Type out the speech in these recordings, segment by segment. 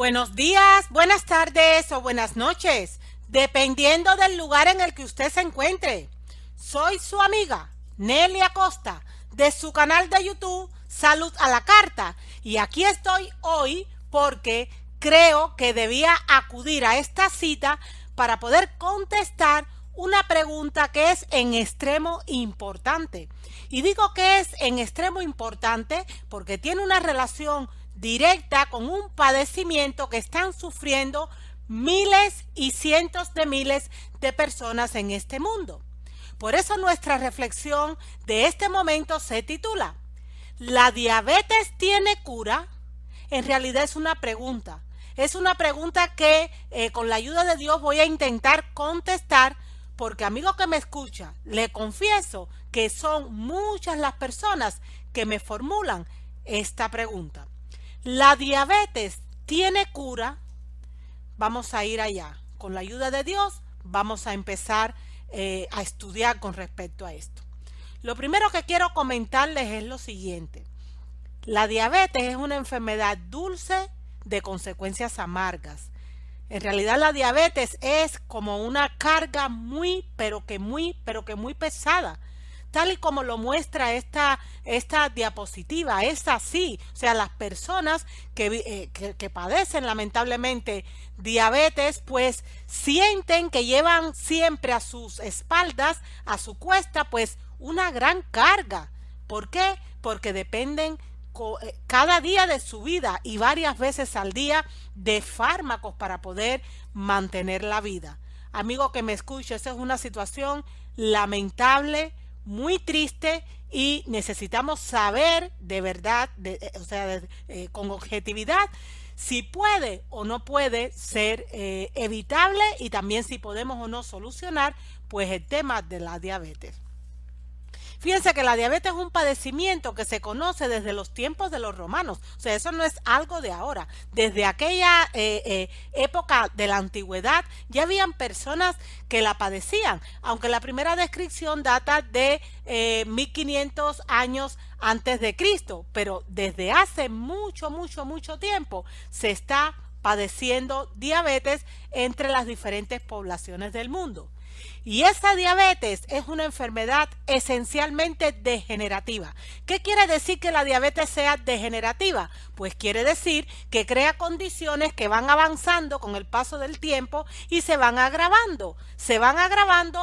Buenos días, buenas tardes o buenas noches, dependiendo del lugar en el que usted se encuentre. Soy su amiga Nelly Acosta de su canal de YouTube Salud a la Carta y aquí estoy hoy porque creo que debía acudir a esta cita para poder contestar una pregunta que es en extremo importante. Y digo que es en extremo importante porque tiene una relación directa con un padecimiento que están sufriendo miles y cientos de miles de personas en este mundo. Por eso nuestra reflexión de este momento se titula ¿La diabetes tiene cura? En realidad es una pregunta. Es una pregunta que con la ayuda de Dios voy a intentar contestar porque, amigo que me escucha, le confieso que son muchas las personas que me formulan esta pregunta. ¿La diabetes tiene cura? Vamos a ir allá. Con la ayuda de Dios vamos a empezar a estudiar con respecto a esto. Lo primero que quiero comentarles es lo siguiente. La diabetes es una enfermedad dulce de consecuencias amargas. En realidad la diabetes es como una carga muy pesada, tal y como lo muestra esta diapositiva. Es así, o sea, las personas que padecen lamentablemente diabetes, pues sienten que llevan siempre a sus espaldas, a su cuesta, pues una gran carga. ¿Por qué? Porque dependen cada día de su vida y varias veces al día de fármacos para poder mantener la vida. Amigo que me escuche, esa es una situación lamentable, muy triste y necesitamos saber de verdad, con objetividad, si puede o no puede ser evitable y también si podemos o no solucionar pues el tema de la diabetes. Fíjense que la diabetes es un padecimiento que se conoce desde los tiempos de los romanos. O sea, eso no es algo de ahora. Desde aquella época de la antigüedad ya habían personas que la padecían, aunque la primera descripción data de 1500 años antes de Cristo, pero desde hace mucho tiempo se está padeciendo diabetes entre las diferentes poblaciones del mundo. Y esa diabetes es una enfermedad esencialmente degenerativa. ¿Qué quiere decir que la diabetes sea degenerativa? Pues quiere decir que crea condiciones que van avanzando con el paso del tiempo y se van agravando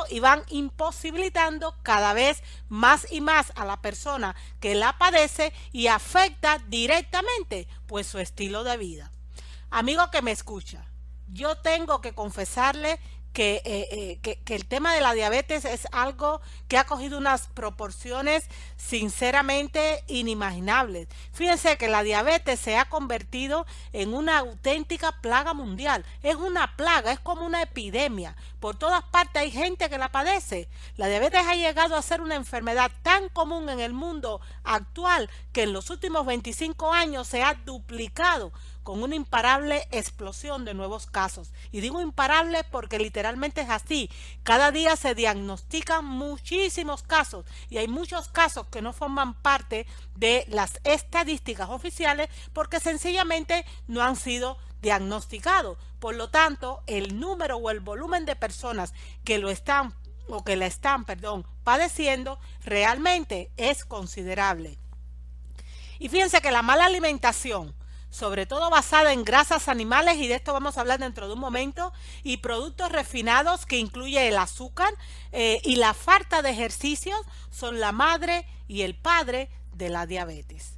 y van imposibilitando cada vez más y más a la persona que la padece y afecta directamente pues su estilo de vida. Amigo que me escucha, yo tengo que confesarle que el tema de la diabetes es algo que ha cogido unas proporciones sinceramente inimaginables. Fíjense que la diabetes se ha convertido en una auténtica plaga mundial. Es una plaga, es como una epidemia. Por todas partes hay gente que la padece. La diabetes ha llegado a ser una enfermedad tan común en el mundo actual que en los últimos 25 años se ha duplicado con una imparable explosión de nuevos casos. Y digo imparable porque literalmente es así. Cada día se diagnostican muchísimos casos y hay muchos casos que no forman parte de las estadísticas oficiales porque sencillamente no han sido diagnosticados. Por lo tanto, el número o el volumen de personas que lo están o que la están, padeciendo realmente es considerable. Y fíjense que la mala alimentación, sobre todo basada en grasas animales, y de esto vamos a hablar dentro de un momento, y productos refinados que incluye el azúcar y la falta de ejercicios son la madre y el padre de la diabetes.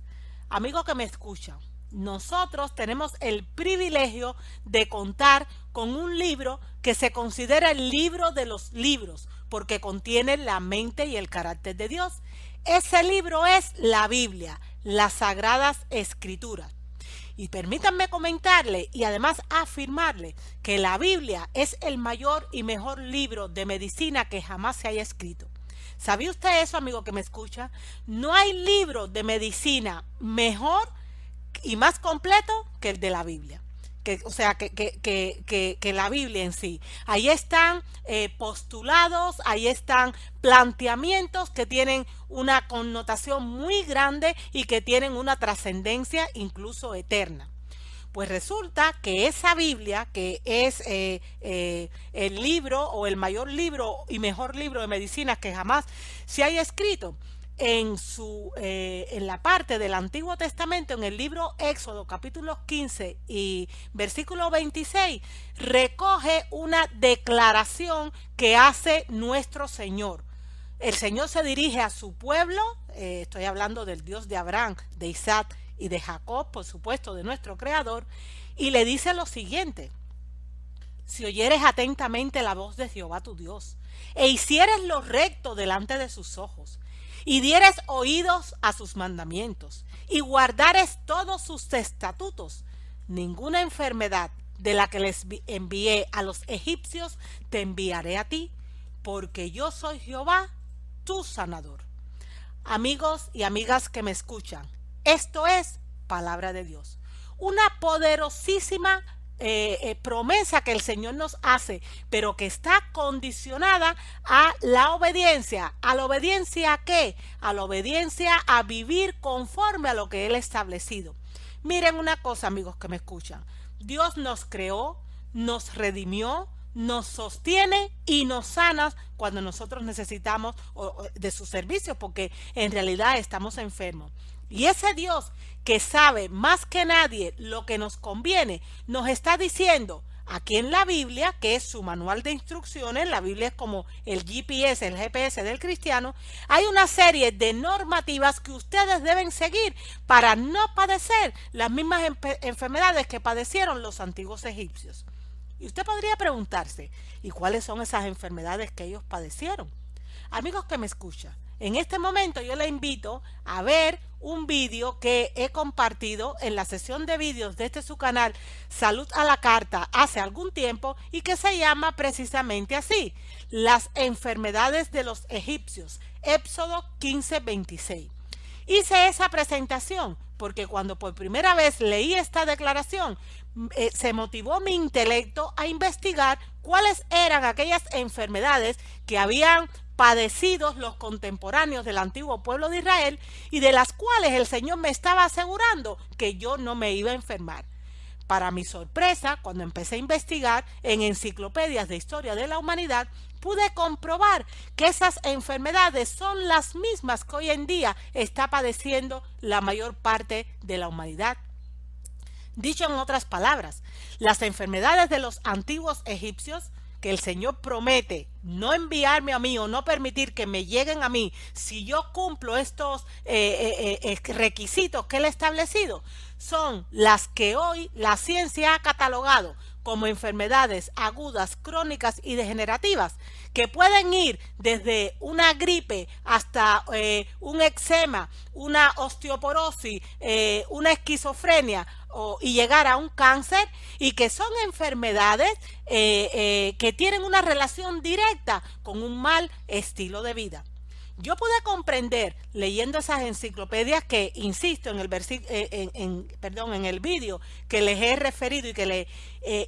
Amigo que me escucha, nosotros tenemos el privilegio de contar con un libro que se considera el libro de los libros, porque contiene la mente y el carácter de Dios. Ese libro es la Biblia, las Sagradas Escrituras. Y permítanme comentarle y además afirmarle que la Biblia es el mayor y mejor libro de medicina que jamás se haya escrito. ¿Sabía usted eso, amigo que me escucha? No hay libro de medicina mejor y más completo que el de la Biblia. Que la Biblia en sí. Ahí están postulados, ahí están planteamientos que tienen una connotación muy grande y que tienen una trascendencia incluso eterna. Pues resulta que esa Biblia, que es el libro o el mayor libro y mejor libro de medicina que jamás se haya escrito, en la parte del Antiguo Testamento, en el libro Éxodo, capítulo 15 y versículo 26, recoge una declaración que hace nuestro Señor. El Señor se dirige a su pueblo, estoy hablando del Dios de Abraham, de Isaac y de Jacob, por supuesto, de nuestro Creador, y le dice lo siguiente: si oyeres atentamente la voz de Jehová tu Dios, e hicieres lo recto delante de sus ojos, y dieres oídos a sus mandamientos, y guardares todos sus estatutos, ninguna enfermedad de la que les envié a los egipcios te enviaré a ti, porque yo soy Jehová, tu sanador. Amigos y amigas que me escuchan, esto es palabra de Dios. Una poderosísima promesa que el Señor nos hace, pero que está condicionada a la obediencia. ¿A la obediencia a qué? A la obediencia a vivir conforme a lo que Él ha establecido. Miren una cosa, amigos que me escuchan. Dios nos creó, nos redimió, nos sostiene y nos sana cuando nosotros necesitamos de sus servicios, porque en realidad estamos enfermos. Y ese Dios que sabe más que nadie lo que nos conviene, nos está diciendo aquí en la Biblia, que es su manual de instrucciones. La Biblia es como el GPS, el GPS del cristiano. Hay una serie de normativas que ustedes deben seguir para no padecer las mismas enfermedades que padecieron los antiguos egipcios. Y usted podría preguntarse, ¿y cuáles son esas enfermedades que ellos padecieron? Amigos que me escuchan, en este momento yo le invito a ver un vídeo que he compartido en la sesión de vídeos de su canal Salud a la Carta hace algún tiempo, y que se llama precisamente así: las enfermedades de los egipcios, Éxodo 15:26. Hice esa presentación porque cuando por primera vez leí esta declaración, se motivó mi intelecto a investigar cuáles eran aquellas enfermedades que habían padecido los contemporáneos del antiguo pueblo de Israel, y de las cuales el Señor me estaba asegurando que yo no me iba a enfermar. Para mi sorpresa, cuando empecé a investigar en enciclopedias de historia de la humanidad, pude comprobar que esas enfermedades son las mismas que hoy en día está padeciendo la mayor parte de la humanidad. Dicho en otras palabras, las enfermedades de los antiguos egipcios, que el Señor promete no enviarme a mí o no permitir que me lleguen a mí si yo cumplo estos requisitos que Él ha establecido, son las que hoy la ciencia ha catalogado como enfermedades agudas, crónicas y degenerativas, que pueden ir desde una gripe hasta un eczema, una osteoporosis, una esquizofrenia, y llegar a un cáncer, y que son enfermedades que tienen una relación directa con un mal estilo de vida. Yo pude comprender leyendo esas enciclopedias que, insisto, en el vídeo que les he referido y que le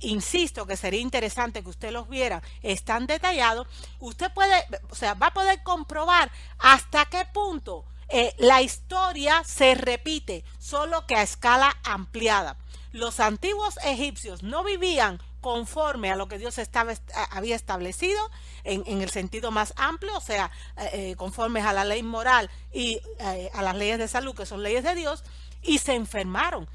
insisto que sería interesante que usted los viera, están detallados. Usted va a poder comprobar hasta qué punto la historia se repite, solo que a escala ampliada. Los antiguos egipcios no vivían conforme a lo que Dios había establecido en el sentido más amplio, o sea, conformes a la ley moral y a las leyes de salud, que son leyes de Dios, y se enfermaron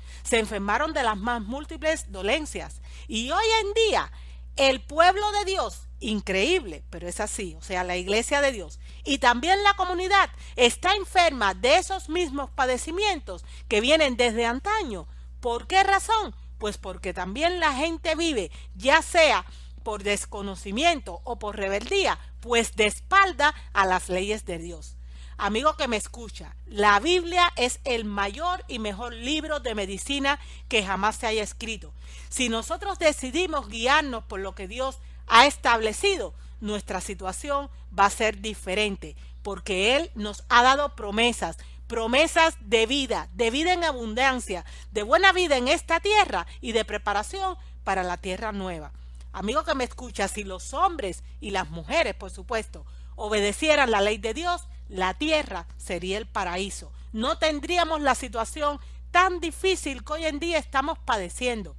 de las más múltiples dolencias. Y hoy en día el pueblo de Dios, increíble, pero es así, o sea, la iglesia de Dios y también la comunidad está enferma de esos mismos padecimientos que vienen desde antaño. ¿Por qué razón? Pues porque también la gente vive, ya sea por desconocimiento o por rebeldía, pues de espalda a las leyes de Dios. Amigo que me escucha, la Biblia es el mayor y mejor libro de medicina que jamás se haya escrito. Si nosotros decidimos guiarnos por lo que Dios ha establecido, nuestra situación va a ser diferente, porque Él nos ha dado promesas de vida en abundancia, de buena vida en esta tierra y de preparación para la tierra nueva. Amigo que me escucha, si los hombres y las mujeres, por supuesto, obedecieran la ley de Dios, la tierra sería el paraíso. No tendríamos la situación tan difícil que hoy en día estamos padeciendo.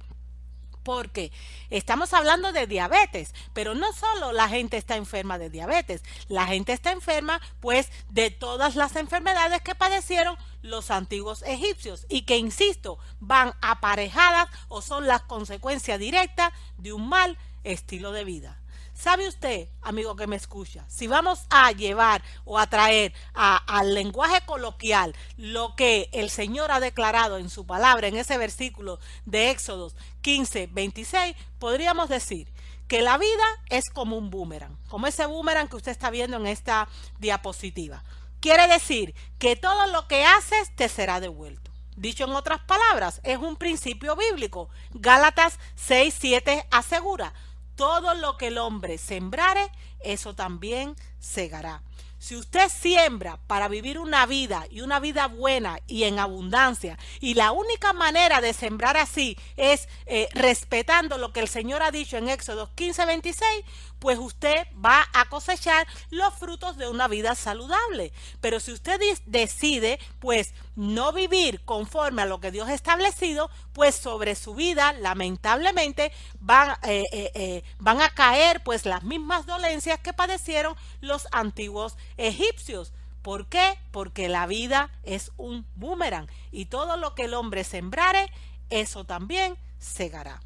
Porque estamos hablando de diabetes, pero no solo la gente está enferma de diabetes, la gente está enferma pues de todas las enfermedades que padecieron los antiguos egipcios y que, insisto, van aparejadas o son las consecuencias directas de un mal estilo de vida. ¿Sabe usted, amigo que me escucha, si vamos a llevar o a traer al lenguaje coloquial lo que el Señor ha declarado en su palabra, en ese versículo de Éxodos 15:26, podríamos decir que la vida es como un boomerang, como ese boomerang que usted está viendo en esta diapositiva. Quiere decir que todo lo que haces te será devuelto. Dicho en otras palabras, es un principio bíblico. Gálatas 6:7 asegura: todo lo que el hombre sembrare, eso también segará. Si usted siembra para vivir una vida y una vida buena y en abundancia, y la única manera de sembrar así es respetando lo que el Señor ha dicho en Éxodo 15:26, pues usted va a cosechar los frutos de una vida saludable. Pero si usted decide pues no vivir conforme a lo que Dios ha establecido, pues sobre su vida lamentablemente van a caer pues las mismas dolencias que padecieron los antiguos egipcios. ¿Por qué? Porque la vida es un boomerang y todo lo que el hombre sembrare, eso también segará.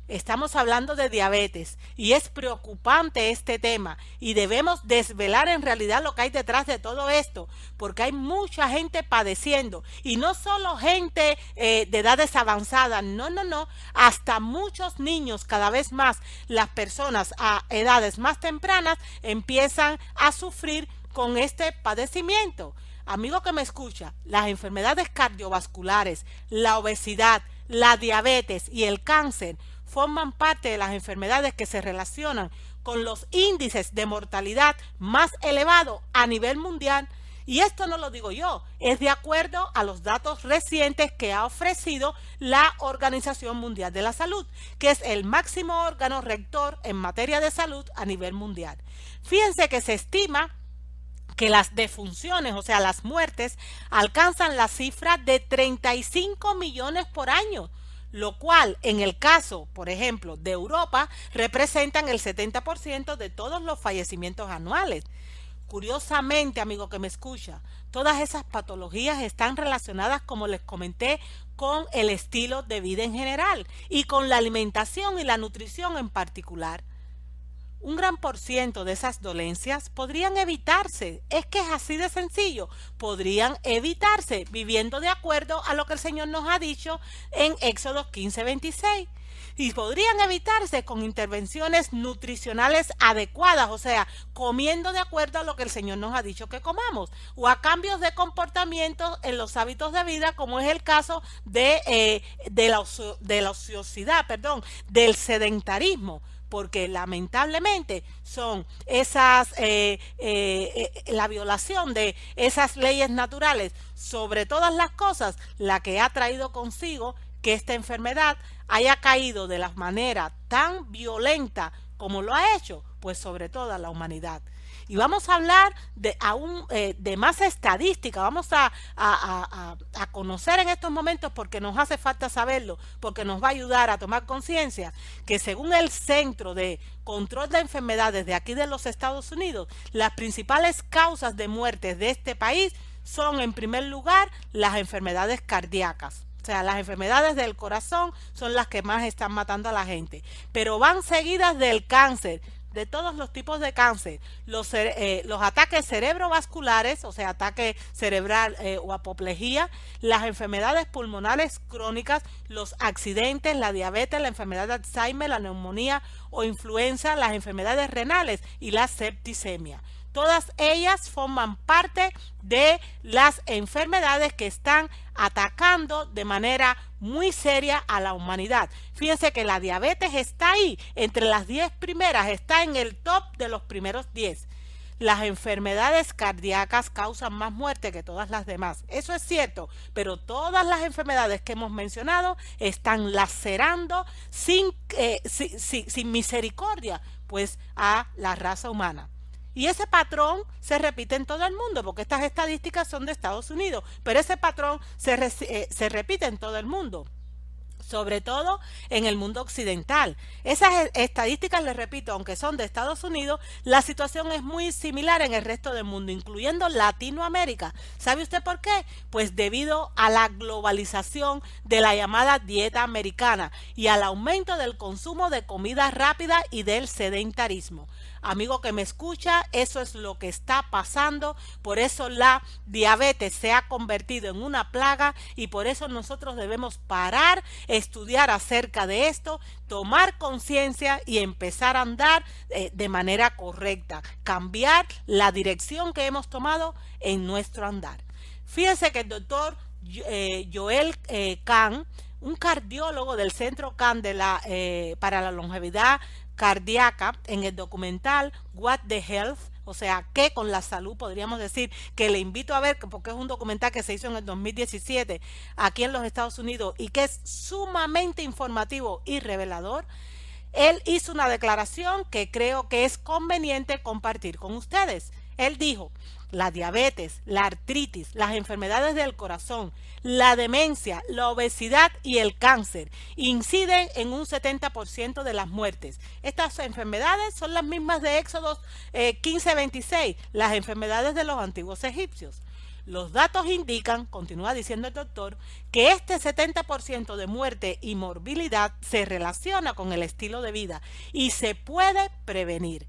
Estamos hablando de diabetes y es preocupante este tema y debemos desvelar en realidad lo que hay detrás de todo esto, porque hay mucha gente padeciendo y no solo gente de edades avanzadas, no, hasta muchos niños, cada vez más las personas a edades más tempranas empiezan a sufrir con este padecimiento. Amigo que me escucha, las enfermedades cardiovasculares, la obesidad, la diabetes y el cáncer forman parte de las enfermedades que se relacionan con los índices de mortalidad más elevados a nivel mundial. Y esto no lo digo yo, es de acuerdo a los datos recientes que ha ofrecido la Organización Mundial de la Salud, que es el máximo órgano rector en materia de salud a nivel mundial. Fíjense que se estima que las defunciones, o sea, las muertes, alcanzan la cifra de 35 millones por año, lo cual en el caso, por ejemplo, de Europa, representan el 70% de todos los fallecimientos anuales. Curiosamente, amigo que me escucha, todas esas patologías están relacionadas, como les comenté, con el estilo de vida en general y con la alimentación y la nutrición en particular. Un gran por ciento de esas dolencias podrían evitarse, es que es así de sencillo, podrían evitarse viviendo de acuerdo a lo que el Señor nos ha dicho en Éxodo 15:26. Y podrían evitarse con intervenciones nutricionales adecuadas, o sea, comiendo de acuerdo a lo que el Señor nos ha dicho que comamos, o a cambios de comportamiento en los hábitos de vida, como es el caso de la ociosidad, del sedentarismo, porque lamentablemente son la violación de esas leyes naturales sobre todas las cosas la que ha traído consigo que esta enfermedad haya caído de la manera tan violenta como lo ha hecho, pues sobre toda la humanidad. Y vamos a hablar de más estadística, vamos a conocer en estos momentos, porque nos hace falta saberlo, porque nos va a ayudar a tomar conciencia, que según el Centro de Control de Enfermedades de aquí de los Estados Unidos, las principales causas de muerte de este país son, en primer lugar, las enfermedades cardíacas. O sea, las enfermedades del corazón son las que más están matando a la gente, pero van seguidas del cáncer, de todos los tipos de cáncer, los ataques cerebrovasculares, o sea, ataque cerebral o apoplejía, las enfermedades pulmonares crónicas, los accidentes, la diabetes, la enfermedad de Alzheimer, la neumonía o influenza, las enfermedades renales y la septicemia. Todas ellas forman parte de las enfermedades que están atacando de manera muy seria a la humanidad. Fíjense que la diabetes está ahí, entre las 10 primeras, está en el top de los primeros 10. Las enfermedades cardíacas causan más muerte que todas las demás. Eso es cierto, pero todas las enfermedades que hemos mencionado están lacerando sin misericordia, pues, a la raza humana. Y ese patrón se repite en todo el mundo, porque estas estadísticas son de Estados Unidos, pero ese patrón se repite en todo el mundo, sobre todo en el mundo occidental. Esas estadísticas, les repito, aunque son de Estados Unidos, la situación es muy similar en el resto del mundo, incluyendo Latinoamérica. ¿Sabe usted por qué? Pues debido a la globalización de la llamada dieta americana y al aumento del consumo de comida rápida y del sedentarismo. Amigo que me escucha, eso es lo que está pasando, por eso la diabetes se ha convertido en una plaga y por eso nosotros debemos parar, estudiar acerca de esto, tomar conciencia y empezar a andar de manera correcta, cambiar la dirección que hemos tomado en nuestro andar. Fíjense que el doctor Joel Kahn, un cardiólogo del Centro Kahn para la longevidad cardíaca, en el documental What the Health, o sea, ¿qué con la salud? Podríamos decir que le invito a ver, porque es un documental que se hizo en el 2017 aquí en los Estados Unidos y que es sumamente informativo y revelador. Él hizo una declaración que creo que es conveniente compartir con ustedes. Él dijo: la diabetes, la artritis, las enfermedades del corazón, la demencia, la obesidad y el cáncer inciden en un 70% de las muertes. Estas enfermedades son las mismas de Éxodo 15:26, las enfermedades de los antiguos egipcios. Los datos indican, continúa diciendo el doctor, que este 70% de muerte y morbilidad se relaciona con el estilo de vida y se puede prevenir.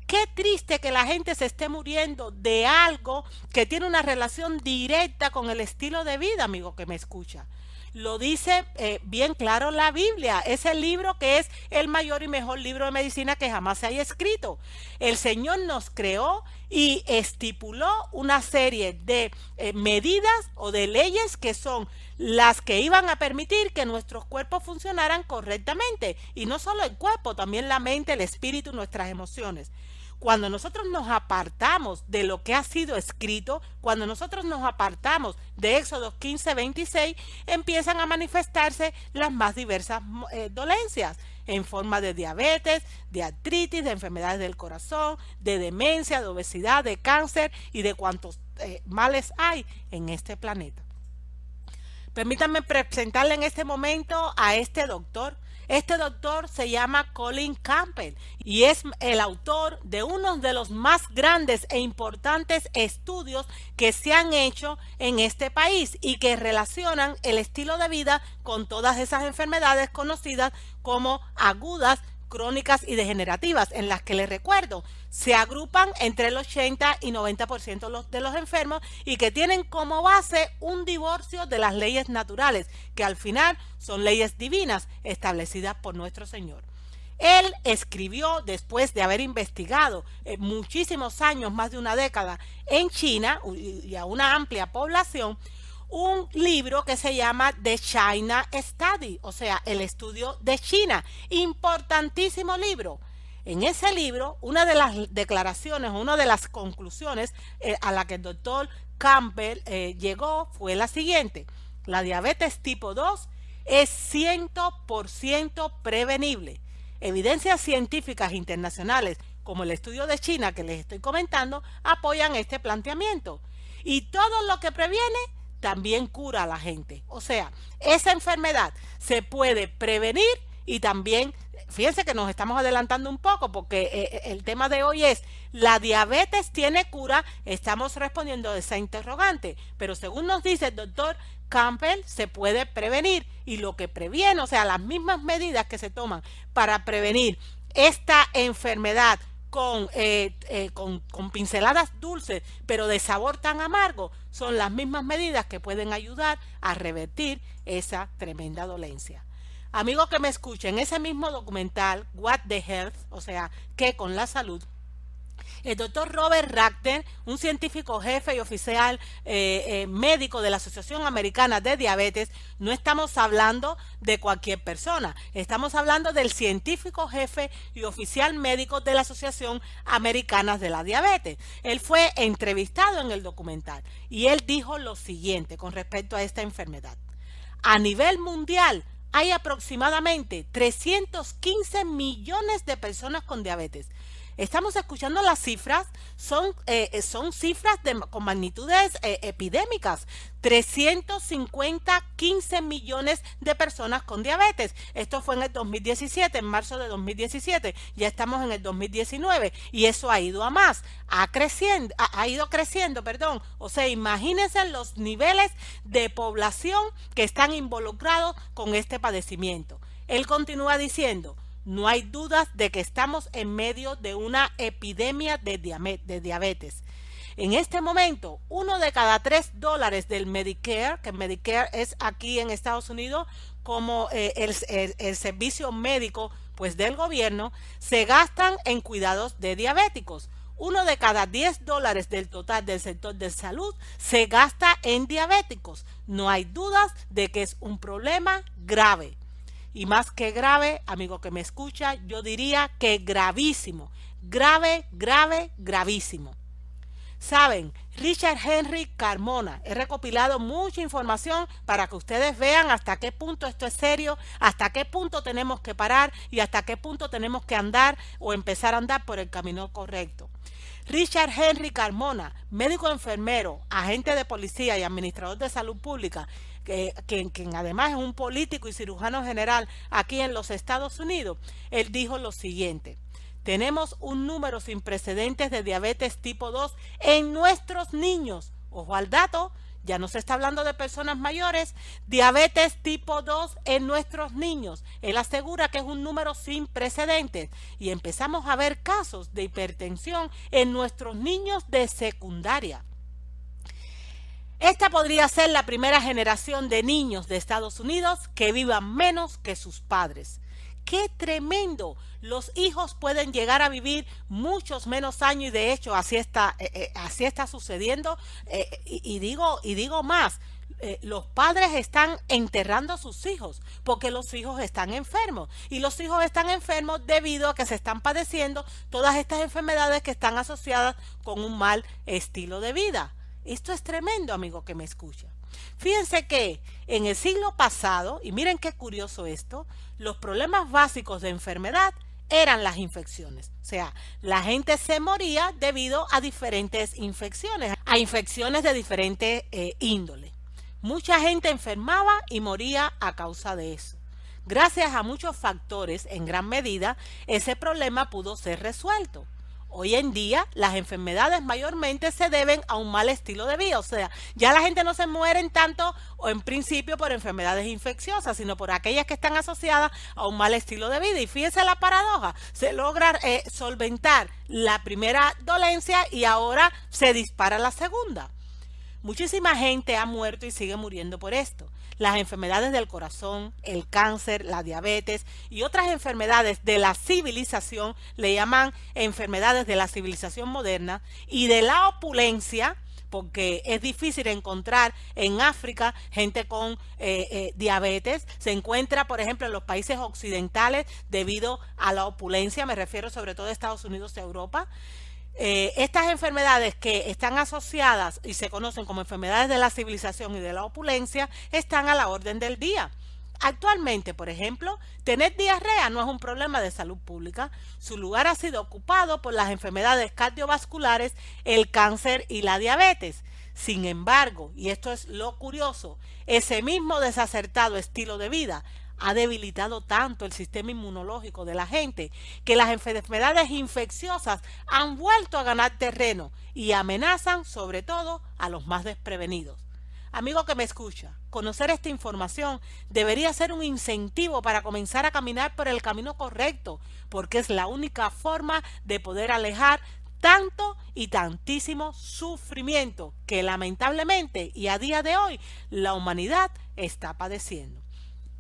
Qué triste que la gente se esté muriendo de algo que tiene una relación directa con el estilo de vida, amigo que me escucha. Lo dice bien claro la Biblia, es el libro que es el mayor y mejor libro de medicina que jamás se haya escrito. El Señor nos creó y estipuló una serie de medidas o de leyes que son las que iban a permitir que nuestros cuerpos funcionaran correctamente. Y no solo el cuerpo, también la mente, el espíritu, nuestras emociones. Cuando nosotros nos apartamos de lo que ha sido escrito, cuando nosotros nos apartamos de Éxodo 15:26, empiezan a manifestarse las más diversas dolencias en forma de diabetes, de artritis, de enfermedades del corazón, de demencia, de obesidad, de cáncer y de cuantos males hay en este planeta. Permítanme presentarle en este momento a este doctor. Este doctor se llama Colin Campbell y es el autor de uno de los más grandes e importantes estudios que se han hecho en este país y que relacionan el estilo de vida con todas esas enfermedades conocidas como agudas, crónicas y degenerativas, en las que les recuerdo, se agrupan entre el 80 y 90% de los enfermos y que tienen como base un divorcio de las leyes naturales, que al final son leyes divinas establecidas por nuestro Señor. Él escribió, después de haber investigado muchísimos años, más de una década, en China y a una amplia población, un libro que se llama The China Study, o sea, el estudio de China. Importantísimo libro. En ese libro, una de las declaraciones, una de las conclusiones a la que el doctor Campbell llegó fue la siguiente: la diabetes tipo 2 es 100% prevenible. Evidencias científicas internacionales, como el estudio de China que les estoy comentando, apoyan este planteamiento. Y todo lo que previene también cura a la gente. O sea, esa enfermedad se puede prevenir y también, fíjense que nos estamos adelantando un poco porque el tema de hoy es: ¿la diabetes tiene cura? Estamos respondiendo a esa interrogante, pero según nos dice el doctor Campbell, se puede prevenir, y lo que previene, o sea, las mismas medidas que se toman para prevenir esta enfermedad con pinceladas dulces, pero de sabor tan amargo, son las mismas medidas que pueden ayudar a revertir esa tremenda dolencia. Amigos que me escuchen, ese mismo documental, What the Health, o sea, ¿qué con la salud?, el doctor Robert Rachter, un científico jefe y oficial médico de la Asociación Americana de Diabetes, no estamos hablando de cualquier persona, estamos hablando del científico jefe y oficial médico de la Asociación Americana de la Diabetes. Él fue entrevistado en el documental y él dijo lo siguiente con respecto a esta enfermedad: a nivel mundial hay aproximadamente 315 millones de personas con diabetes. Estamos escuchando las cifras, son cifras con magnitudes epidémicas. 15 millones de personas con diabetes. Esto fue en el 2017, en marzo de 2017. Ya estamos en el 2019 y eso ha ido a más. Ha ido creciendo, perdón. O sea, imagínense los niveles de población que están involucrados con este padecimiento. Él continúa diciendo: no hay dudas de que estamos en medio de una epidemia de diabetes. En este momento, $1 de cada $3 del Medicare, que Medicare es aquí en Estados Unidos como el servicio médico pues del gobierno, se gastan en cuidados de diabéticos. $1 de cada $10 del total del sector de salud se gasta en diabéticos. No hay dudas de que es un problema grave. Y más que grave, amigo que me escucha, yo diría que gravísimo. Grave, grave, gravísimo. Saben, Richard Henry Carmona, he recopilado mucha información para que ustedes vean hasta qué punto esto es serio, hasta qué punto tenemos que parar y hasta qué punto tenemos que andar o empezar a andar por el camino correcto. Richard Henry Carmona, médico enfermero, agente de policía y administrador de salud pública, quien además es un político y cirujano general aquí en los Estados Unidos, él dijo lo siguiente: tenemos un número sin precedentes de diabetes tipo 2 en nuestros niños. Ojo al dato, ya no se está hablando de personas mayores, diabetes tipo 2 en nuestros niños. Él asegura que es un número sin precedentes y empezamos a ver casos de hipertensión en nuestros niños de secundaria. Esta podría ser la primera generación de niños de Estados Unidos que vivan menos que sus padres. ¡Qué tremendo! Los hijos pueden llegar a vivir muchos menos años y de hecho así está sucediendo. Y digo más, los padres están enterrando a sus hijos porque los hijos están enfermos y los hijos están enfermos debido a que se están padeciendo todas estas enfermedades que están asociadas con un mal estilo de vida. Esto es tremendo, amigo que me escucha. Fíjense que en el siglo pasado, y miren qué curioso esto, los problemas básicos de enfermedad eran las infecciones. O sea, la gente se moría debido a diferentes infecciones, a infecciones de diferente índole. Mucha gente enfermaba y moría a causa de eso. Gracias a muchos factores, en gran medida, ese problema pudo ser resuelto. Hoy en día las enfermedades mayormente se deben a un mal estilo de vida, o sea, ya la gente no se muere tanto o en principio por enfermedades infecciosas, sino por aquellas que están asociadas a un mal estilo de vida. Y fíjense la paradoja, se logra solventar la primera dolencia y ahora se dispara la segunda. Muchísima gente ha muerto y sigue muriendo por esto. Las enfermedades del corazón, el cáncer, la diabetes y otras enfermedades de la civilización, le llaman enfermedades de la civilización moderna, y de la opulencia, porque es difícil encontrar en África gente con diabetes. Se encuentra, por ejemplo, en los países occidentales debido a la opulencia, me refiero sobre todo a Estados Unidos y Europa. Estas enfermedades que están asociadas y se conocen como enfermedades de la civilización y de la opulencia están a la orden del día. Actualmente, por ejemplo, tener diarrea no es un problema de salud pública. Su lugar ha sido ocupado por las enfermedades cardiovasculares, el cáncer y la diabetes. Sin embargo, y esto es lo curioso, ese mismo desacertado estilo de vida ha debilitado tanto el sistema inmunológico de la gente que las enfermedades infecciosas han vuelto a ganar terreno y amenazan sobre todo a los más desprevenidos. Amigo que me escucha, conocer esta información debería ser un incentivo para comenzar a caminar por el camino correcto, porque es la única forma de poder alejar tanto y tantísimo sufrimiento que lamentablemente y a día de hoy la humanidad está padeciendo.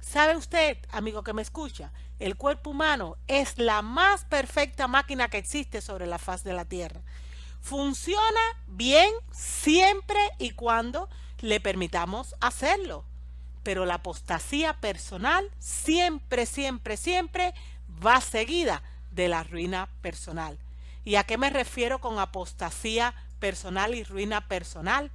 ¿Sabe usted, amigo que me escucha? El cuerpo humano es la más perfecta máquina que existe sobre la faz de la tierra. Funciona bien siempre y cuando le permitamos hacerlo. Pero la apostasía personal siempre, siempre, siempre va seguida de la ruina personal. ¿Y a qué me refiero con apostasía personal y ruina personal?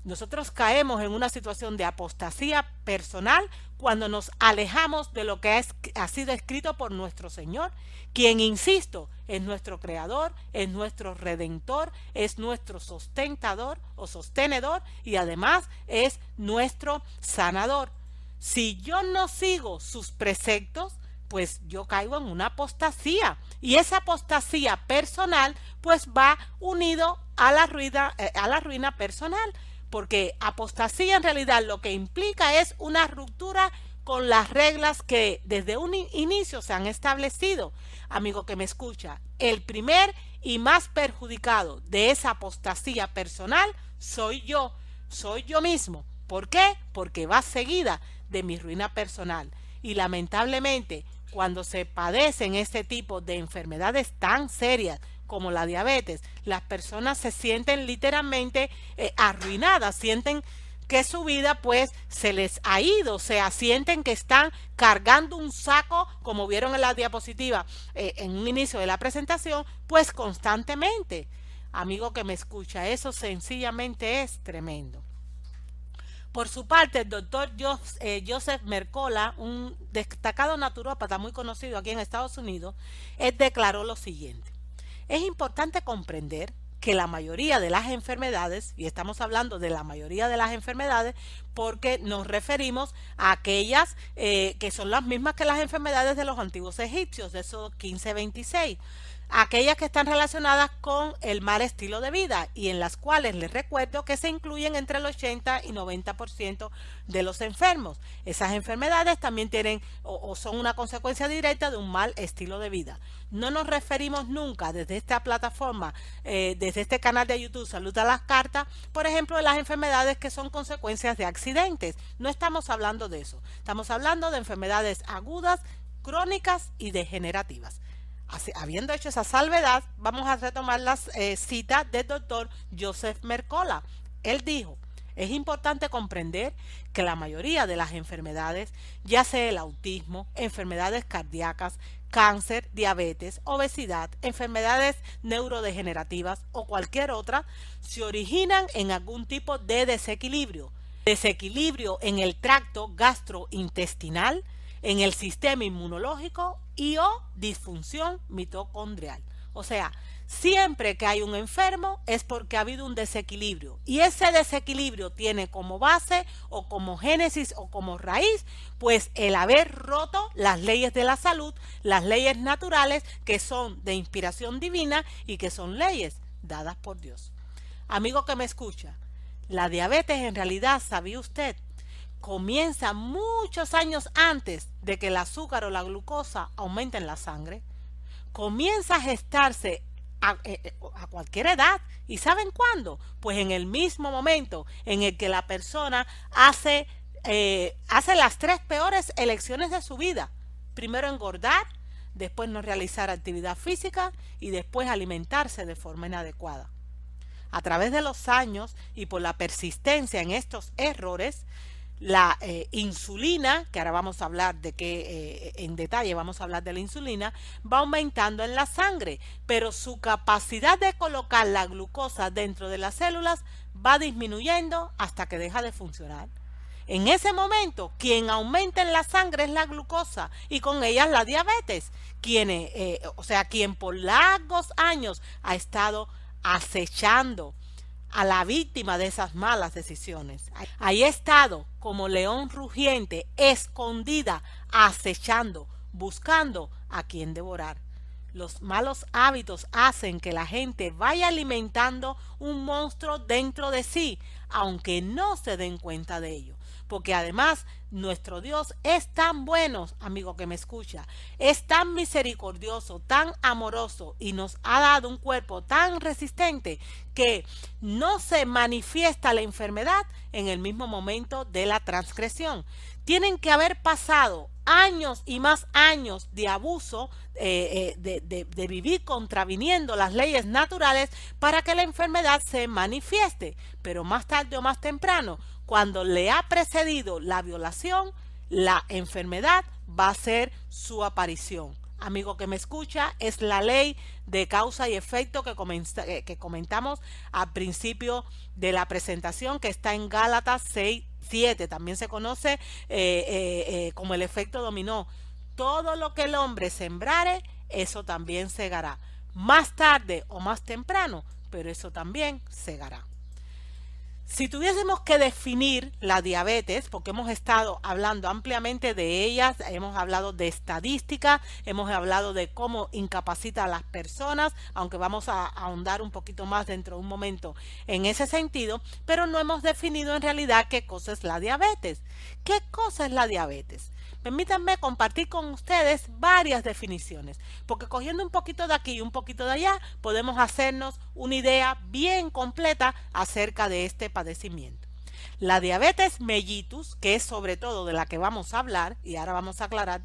Nosotros caemos en una situación de apostasía personal cuando nos alejamos de lo que ha sido escrito por nuestro Señor, quien, insisto, es nuestro creador, es nuestro redentor, es nuestro sustentador o sostenedor y además es nuestro sanador. Si yo no sigo sus preceptos, pues yo caigo en una apostasía y esa apostasía personal pues va unido a la ruina personal, porque apostasía en realidad lo que implica es una ruptura con las reglas que desde un inicio se han establecido. Amigo que me escucha, el primer y más perjudicado de esa apostasía personal soy yo mismo. ¿Por qué? Porque va seguida de mi ruina personal. Y lamentablemente, cuando se padecen este tipo de enfermedades tan serias como la diabetes, las personas se sienten literalmente arruinadas, sienten que su vida pues se les ha ido, o sea, sienten que están cargando un saco, como vieron en la diapositiva en un inicio de la presentación, pues constantemente. Amigo que me escucha, eso sencillamente es tremendo. Por su parte, el doctor Joseph Mercola, un destacado naturópata muy conocido aquí en Estados Unidos, él declaró lo siguiente: es importante comprender que la mayoría de las enfermedades, y estamos hablando de la mayoría de las enfermedades porque nos referimos a aquellas que son las mismas que las enfermedades de los antiguos egipcios, de esos 1526, aquellas que están relacionadas con el mal estilo de vida y en las cuales les recuerdo que se incluyen entre el 80 y 90% de los enfermos. Esas enfermedades también tienen o son una consecuencia directa de un mal estilo de vida. No nos referimos nunca desde esta plataforma, desde este canal de YouTube Salud a las Cartas, por ejemplo, de las enfermedades que son consecuencias de accidentes. No estamos hablando de eso. Estamos hablando de enfermedades agudas, crónicas y degenerativas. Habiendo hecho esa salvedad, vamos a retomar las citas del doctor Joseph Mercola. Él dijo: es importante comprender que la mayoría de las enfermedades, ya sea el autismo, enfermedades cardíacas, cáncer, diabetes, obesidad, enfermedades neurodegenerativas o cualquier otra, se originan en algún tipo de desequilibrio. Desequilibrio en el tracto gastrointestinal, en el sistema inmunológico y o disfunción mitocondrial. O sea, siempre que hay un enfermo es porque ha habido un desequilibrio y ese desequilibrio tiene como base o como génesis o como raíz pues el haber roto las leyes de la salud, las leyes naturales que son de inspiración divina y que son leyes dadas por Dios. Amigo que me escucha, la diabetes en realidad, ¿sabía usted?, comienza muchos años antes de que el azúcar o la glucosa aumente en la sangre. Comienza a gestarse a cualquier edad. ¿Y saben cuándo? Pues en el mismo momento en el que la persona hace las tres peores elecciones de su vida. Primero engordar, después no realizar actividad física y después alimentarse de forma inadecuada. A través de los años y por la persistencia en estos errores, la insulina, que ahora vamos a hablar de que en detalle vamos a hablar de la insulina, va aumentando en la sangre, pero su capacidad de colocar la glucosa dentro de las células va disminuyendo hasta que deja de funcionar. En ese momento, quien aumenta en la sangre es la glucosa y con ella la diabetes, quien por largos años ha estado acechando a la víctima de esas malas decisiones. Ahí ha estado como león rugiente, escondida, acechando, buscando a quien devorar. Los malos hábitos hacen que la gente vaya alimentando un monstruo dentro de sí, aunque no se den cuenta de ello. Porque además nuestro Dios es tan bueno, amigo que me escucha, es tan misericordioso, tan amoroso y nos ha dado un cuerpo tan resistente que no se manifiesta la enfermedad en el mismo momento de la transgresión. Tienen que haber pasado años y más años de abuso, de vivir contraviniendo las leyes naturales para que la enfermedad se manifieste, pero más tarde o más temprano, cuando le ha precedido la violación, la enfermedad va a ser su aparición. amigo que me escucha, es la ley de causa y efecto que comentamos al principio de la presentación, que está en Gálatas 6:7. También se conoce como el efecto dominó. Todo lo que el hombre sembrare, eso también segará. Más tarde o más temprano, pero eso también segará. Si tuviésemos que definir la diabetes, porque hemos estado hablando ampliamente de ellas, hemos hablado de estadística, hemos hablado de cómo incapacita a las personas, aunque vamos a ahondar un poquito más dentro de un momento en ese sentido, pero no hemos definido en realidad qué cosa es la diabetes. ¿Qué cosa es la diabetes? Permítanme compartir con ustedes varias definiciones, porque cogiendo un poquito de aquí y un poquito de allá, podemos hacernos una idea bien completa acerca de este padecimiento. La diabetes mellitus, que es sobre todo de la que vamos a hablar, y ahora vamos a aclarar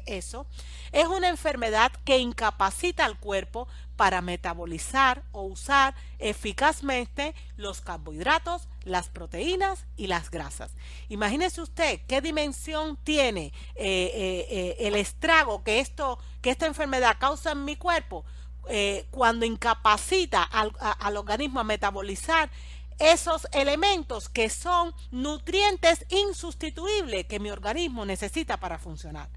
eso, es una enfermedad que incapacita al cuerpo para metabolizar o usar eficazmente los carbohidratos, las proteínas y las grasas. Imagínese usted qué dimensión tiene el estrago que esta enfermedad causa en mi cuerpo cuando incapacita al organismo a metabolizar esos elementos que son nutrientes insustituibles que mi organismo necesita para funcionar.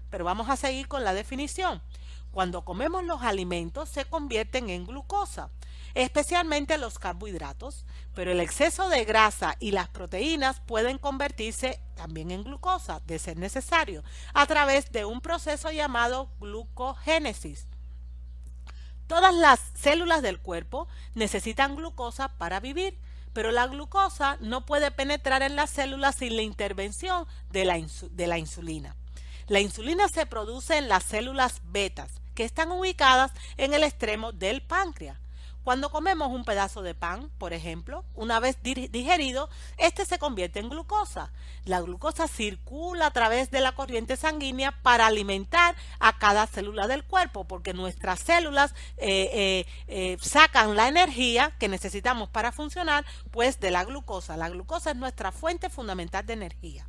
Pero vamos a seguir con la definición. Cuando comemos los alimentos se convierten en glucosa, especialmente los carbohidratos, pero el exceso de grasa y las proteínas pueden convertirse también en glucosa, de ser necesario, a través de un proceso llamado glucogénesis. Todas las células del cuerpo necesitan glucosa para vivir, pero la glucosa no puede penetrar en las células sin la intervención de la insulina. La insulina se produce en las células betas, que están ubicadas en el extremo del páncreas. Cuando comemos un pedazo de pan, por ejemplo, una vez digerido, este se convierte en glucosa. La glucosa circula a través de la corriente sanguínea para alimentar a cada célula del cuerpo, porque nuestras células sacan la energía que necesitamos para funcionar, pues de la glucosa. La glucosa es nuestra fuente fundamental de energía.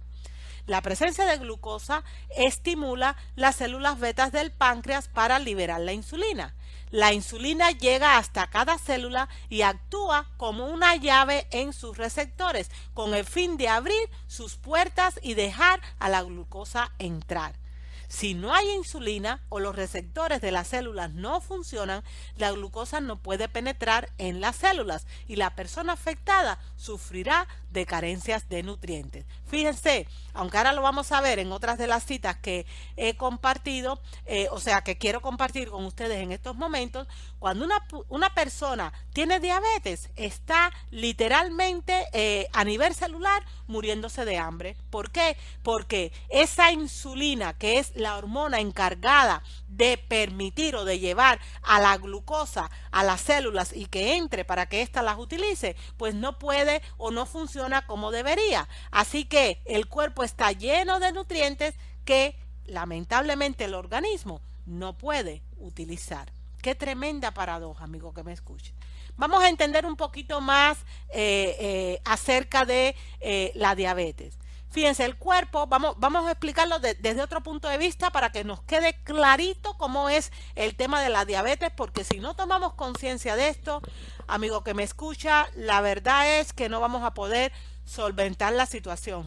La presencia de glucosa estimula las células betas del páncreas para liberar la insulina. La insulina llega hasta cada célula y actúa como una llave en sus receptores, con el fin de abrir sus puertas y dejar a la glucosa entrar. Si no hay insulina o los receptores de las células no funcionan, la glucosa no puede penetrar en las células y la persona afectada sufrirá de carencias de nutrientes. Fíjense, aunque ahora lo vamos a ver en otras de las citas que he compartido, que quiero compartir con ustedes en estos momentos, cuando una persona tiene diabetes, está literalmente a nivel celular muriéndose de hambre. ¿Por qué? Porque esa insulina, que es la hormona encargada de permitir o de llevar a la glucosa a las células y que entre para que ésta las utilice, pues no puede o no funciona como debería. Así que el cuerpo está lleno de nutrientes que lamentablemente el organismo no puede utilizar. Qué tremenda paradoja, amigo que me escuche. Vamos a entender un poquito más acerca de la diabetes. Fíjense, el cuerpo, vamos a explicarlo desde otro punto de vista para que nos quede clarito cómo es el tema de la diabetes, porque si no tomamos conciencia de esto, amigo que me escucha, la verdad es que no vamos a poder solventar la situación.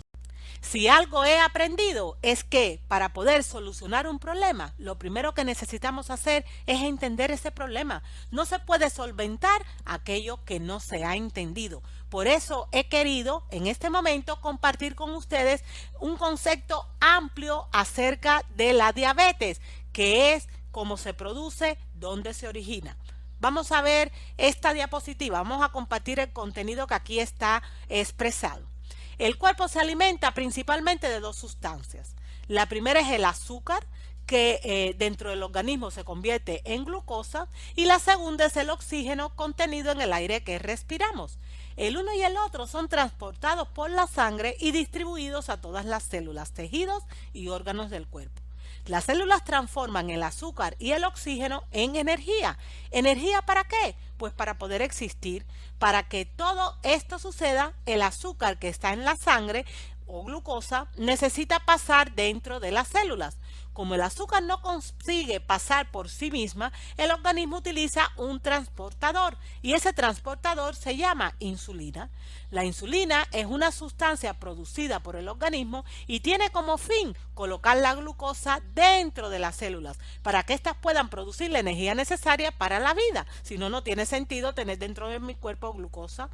Si algo he aprendido es que para poder solucionar un problema, lo primero que necesitamos hacer es entender ese problema. No se puede solventar aquello que no se ha entendido. Por eso he querido en este momento compartir con ustedes un concepto amplio acerca de la diabetes, que es cómo se produce, dónde se origina. Vamos a ver esta diapositiva, vamos a compartir el contenido que aquí está expresado. El cuerpo se alimenta principalmente de dos sustancias. La primera es el azúcar, que dentro del organismo se convierte en glucosa, y la segunda es el oxígeno contenido en el aire que respiramos. El uno y el otro son transportados por la sangre y distribuidos a todas las células, tejidos y órganos del cuerpo. Las células transforman el azúcar y el oxígeno en energía. ¿Energía para qué? Pues para poder existir. Para que todo esto suceda, el azúcar que está en la sangre o glucosa necesita pasar dentro de las células. Como el azúcar no consigue pasar por sí misma, el organismo utiliza un transportador y ese transportador se llama insulina. La insulina es una sustancia producida por el organismo y tiene como fin colocar la glucosa dentro de las células para que éstas puedan producir la energía necesaria para la vida. Si no, no tiene sentido tener dentro de mi cuerpo glucosa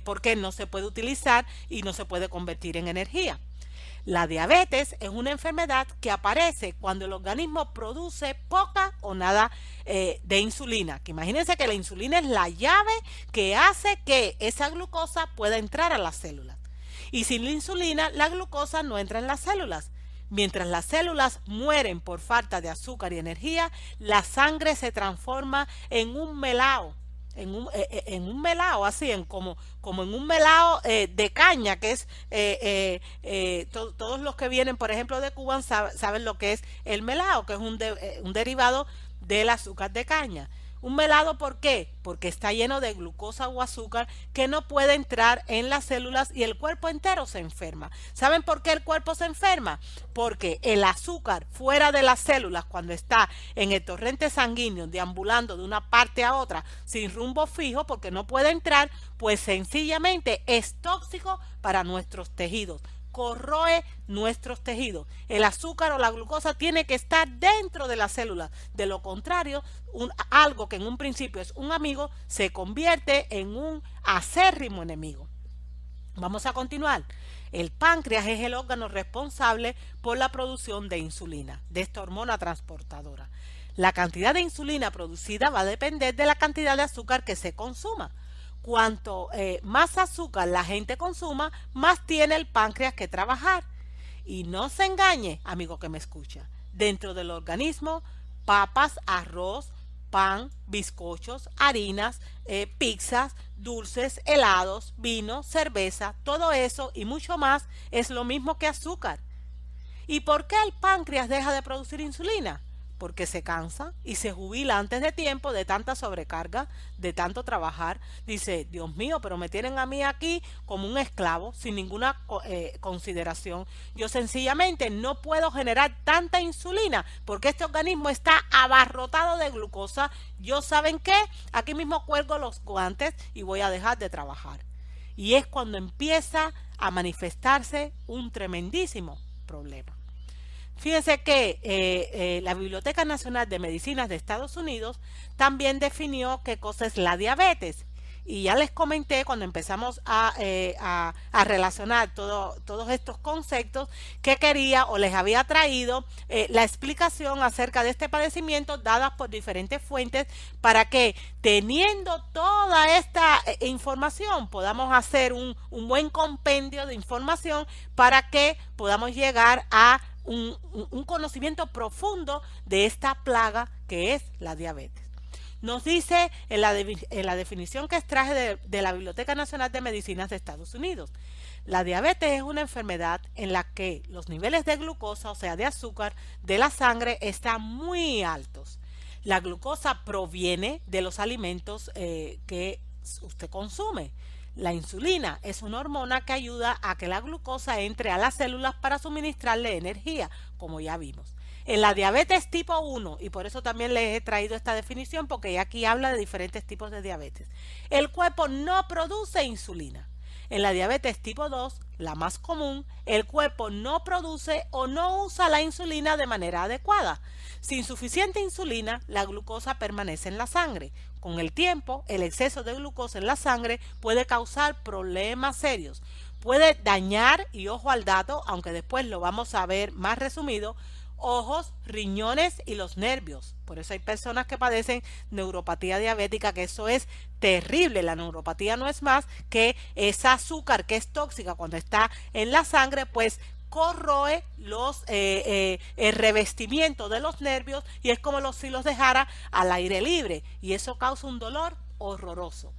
porque no se puede utilizar y no se puede convertir en energía. La diabetes es una enfermedad que aparece cuando el organismo produce poca o nada de insulina. Que imagínense que la insulina es la llave que hace que esa glucosa pueda entrar a las células. Y sin la insulina, la glucosa no entra en las células. Mientras las células mueren por falta de azúcar y energía, la sangre se transforma en un melao. En un melao, así, como en un melao de caña, que es, todos los que vienen, por ejemplo, de Cuba saben lo que es el melao, que es un derivado del azúcar de caña. Un melado, ¿por qué? Porque está lleno de glucosa o azúcar que no puede entrar en las células y el cuerpo entero se enferma. ¿Saben por qué el cuerpo se enferma? Porque el azúcar fuera de las células, cuando está en el torrente sanguíneo deambulando de una parte a otra sin rumbo fijo, porque no puede entrar, pues sencillamente es tóxico para nuestros tejidos. Corroe nuestros tejidos. El azúcar o la glucosa tiene que estar dentro de las células. De lo contrario, algo que en un principio es un amigo se convierte en un acérrimo enemigo. Vamos a continuar. El páncreas es el órgano responsable por la producción de insulina, de esta hormona transportadora. La cantidad de insulina producida va a depender de la cantidad de azúcar que se consuma. Cuanto más azúcar la gente consuma, más tiene el páncreas que trabajar. Y no se engañe, amigo que me escucha. Dentro del organismo, papas, arroz, pan, bizcochos, harinas, pizzas, dulces, helados, vino, cerveza, todo eso y mucho más es lo mismo que azúcar. ¿Y por qué el páncreas deja de producir insulina? Porque se cansa y se jubila antes de tiempo de tanta sobrecarga, de tanto trabajar. Dice, Dios mío, pero me tienen a mí aquí como un esclavo, sin ninguna consideración. Yo sencillamente no puedo generar tanta insulina porque este organismo está abarrotado de glucosa. Yo, ¿saben qué? Aquí mismo cuelgo los guantes y voy a dejar de trabajar. Y es cuando empieza a manifestarse un tremendísimo problema. Fíjense que la Biblioteca Nacional de Medicinas de Estados Unidos también definió qué cosa es la diabetes. Y ya les comenté cuando empezamos a relacionar todos estos conceptos que quería o les había traído la explicación acerca de este padecimiento dadas por diferentes fuentes para que teniendo toda esta información podamos hacer un buen compendio de información para que podamos llegar a un conocimiento profundo de esta plaga que es la diabetes. Nos dice en la definición que extraje de la Biblioteca Nacional de Medicinas de Estados Unidos, la diabetes es una enfermedad en la que los niveles de glucosa, o sea de azúcar, de la sangre están muy altos. La glucosa proviene de los alimentos que usted consume. La insulina es una hormona que ayuda a que la glucosa entre a las células para suministrarle energía, como ya vimos. En la diabetes tipo 1, y por eso también les he traído esta definición, porque ya aquí habla de diferentes tipos de diabetes, el cuerpo no produce insulina. En la diabetes tipo 2, la más común, el cuerpo no produce o no usa la insulina de manera adecuada. Sin suficiente insulina, la glucosa permanece en la sangre. Con el tiempo, el exceso de glucosa en la sangre puede causar problemas serios. Puede dañar, y ojo al dato, aunque después lo vamos a ver más resumido, ojos, riñones y los nervios. Por eso hay personas que padecen neuropatía diabética, que eso es terrible. La neuropatía no es más que ese azúcar que es tóxica cuando está en la sangre, pues corroe el revestimiento de los nervios y es como si los dejara al aire libre y eso causa un dolor horroroso.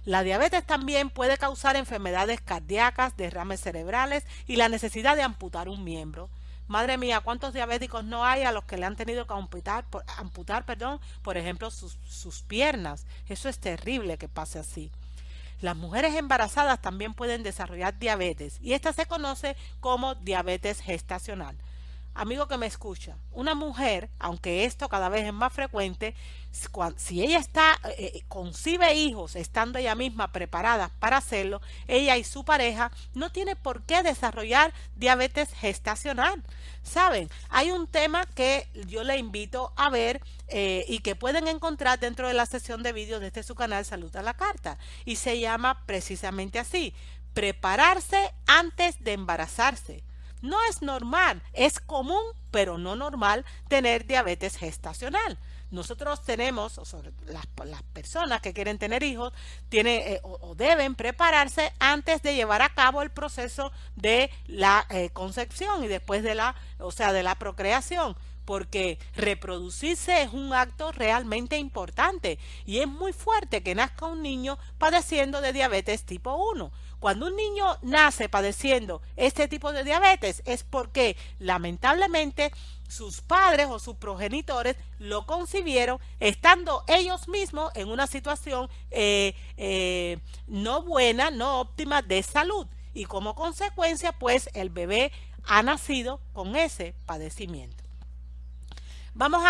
La diabetes también puede causar enfermedades cardíacas, derrames cerebrales y la necesidad de amputar un miembro. Madre mía, ¿cuántos diabéticos no hay a los que le han tenido que amputar, por ejemplo, sus piernas? Eso es terrible que pase así. Las mujeres embarazadas también pueden desarrollar diabetes y esta se conoce como diabetes gestacional. amigo que me escucha, una mujer, aunque esto cada vez es más frecuente, si ella concibe hijos estando ella misma preparada para hacerlo, ella y su pareja no tiene por qué desarrollar diabetes gestacional. Saben, hay un tema que yo le invito a ver y que pueden encontrar dentro de la sesión de vídeos de su canal Salud a la Carta, y se llama precisamente así: prepararse antes de embarazarse. No es normal, es común, pero no normal tener diabetes gestacional. Nosotros tenemos, o sobre las personas que quieren tener hijos, o deben prepararse antes de llevar a cabo el proceso de la concepción y después de la procreación, porque reproducirse es un acto realmente importante y es muy fuerte que nazca un niño padeciendo de diabetes tipo 1. Cuando un niño nace padeciendo este tipo de diabetes es porque lamentablemente sus padres o sus progenitores lo concibieron estando ellos mismos en una situación no buena, no óptima de salud, y como consecuencia pues el bebé ha nacido con ese padecimiento. Vamos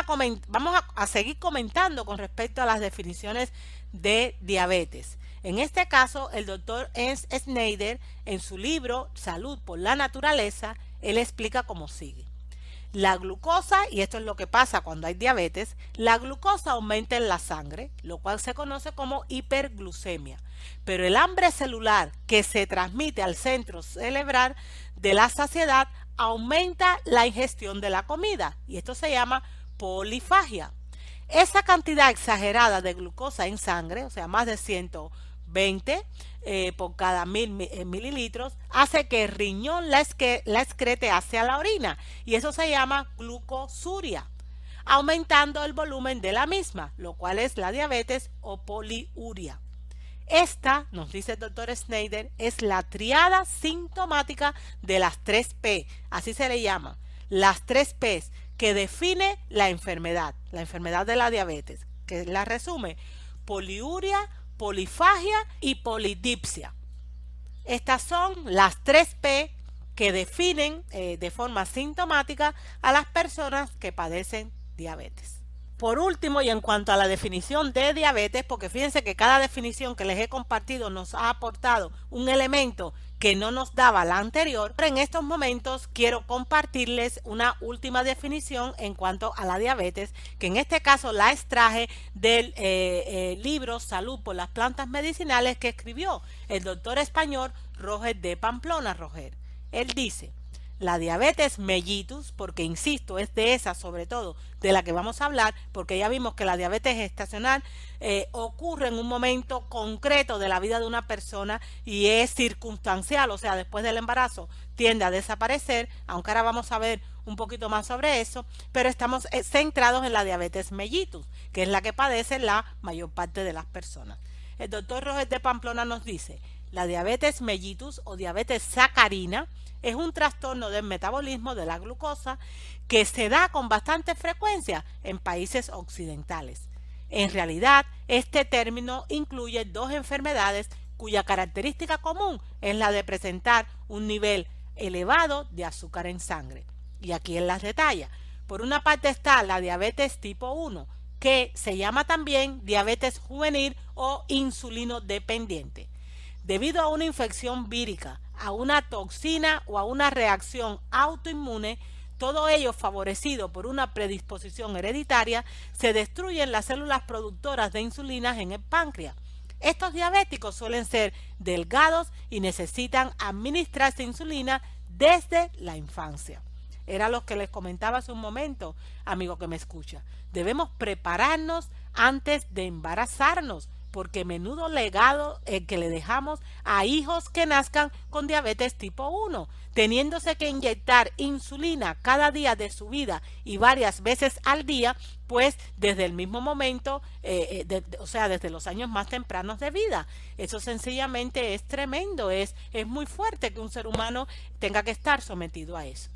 a seguir comentando con respecto a las definiciones de diabetes. En este caso, el doctor Ernst Schneider, en su libro Salud por la Naturaleza, él explica cómo sigue. La glucosa, y esto es lo que pasa cuando hay diabetes, la glucosa aumenta en la sangre, lo cual se conoce como hiperglucemia. Pero el hambre celular que se transmite al centro cerebral de la saciedad aumenta la ingestión de la comida, y esto se llama polifagia. Esa cantidad exagerada de glucosa en sangre, o sea, más de 120 por cada 1000 mililitros, hace que el riñón la excrete hacia la orina, y eso se llama glucosuria, aumentando el volumen de la misma, lo cual es la diabetes o poliuria. Esta, nos dice el doctor Schneider, es la triada sintomática de las 3P, así se le llama, las 3P, que define la enfermedad de la diabetes, que la resume: poliuria, polifagia y polidipsia. Estas son las 3P que definen de forma sintomática a las personas que padecen diabetes. Por último, y en cuanto a la definición de diabetes, porque fíjense que cada definición que les he compartido nos ha aportado un elemento que no nos daba la anterior, pero en estos momentos quiero compartirles una última definición en cuanto a la diabetes, que en este caso la extraje del libro Salud por las Plantas Medicinales que escribió el doctor español Roger de Pamplona. Él dice: la diabetes mellitus, porque insisto, es de esa sobre todo de la que vamos a hablar, porque ya vimos que la diabetes gestacional ocurre en un momento concreto de la vida de una persona y es circunstancial, o sea, después del embarazo tiende a desaparecer, aunque ahora vamos a ver un poquito más sobre eso, pero estamos centrados en la diabetes mellitus, que es la que padece la mayor parte de las personas. El doctor Roger de Pamplona nos dice: la diabetes mellitus o diabetes sacarina es un trastorno del metabolismo de la glucosa que se da con bastante frecuencia en países occidentales. En realidad, este término incluye dos enfermedades cuya característica común es la de presentar un nivel elevado de azúcar en sangre. Y aquí él las detalla. Por una parte está la diabetes tipo 1, que se llama también diabetes juvenil o insulino dependiente. Debido a una infección vírica, a una toxina o a una reacción autoinmune, todo ello favorecido por una predisposición hereditaria, se destruyen las células productoras de insulina en el páncreas. Estos diabéticos suelen ser delgados y necesitan administrarse insulina desde la infancia. Era lo que les comentaba hace un momento, amigo que me escucha. Debemos prepararnos antes de embarazarnos, porque menudo legado el que le dejamos a hijos que nazcan con diabetes tipo 1, teniéndose que inyectar insulina cada día de su vida y varias veces al día, pues desde el mismo momento, o sea, desde los años más tempranos de vida. Eso sencillamente es tremendo, es muy fuerte que un ser humano tenga que estar sometido a eso.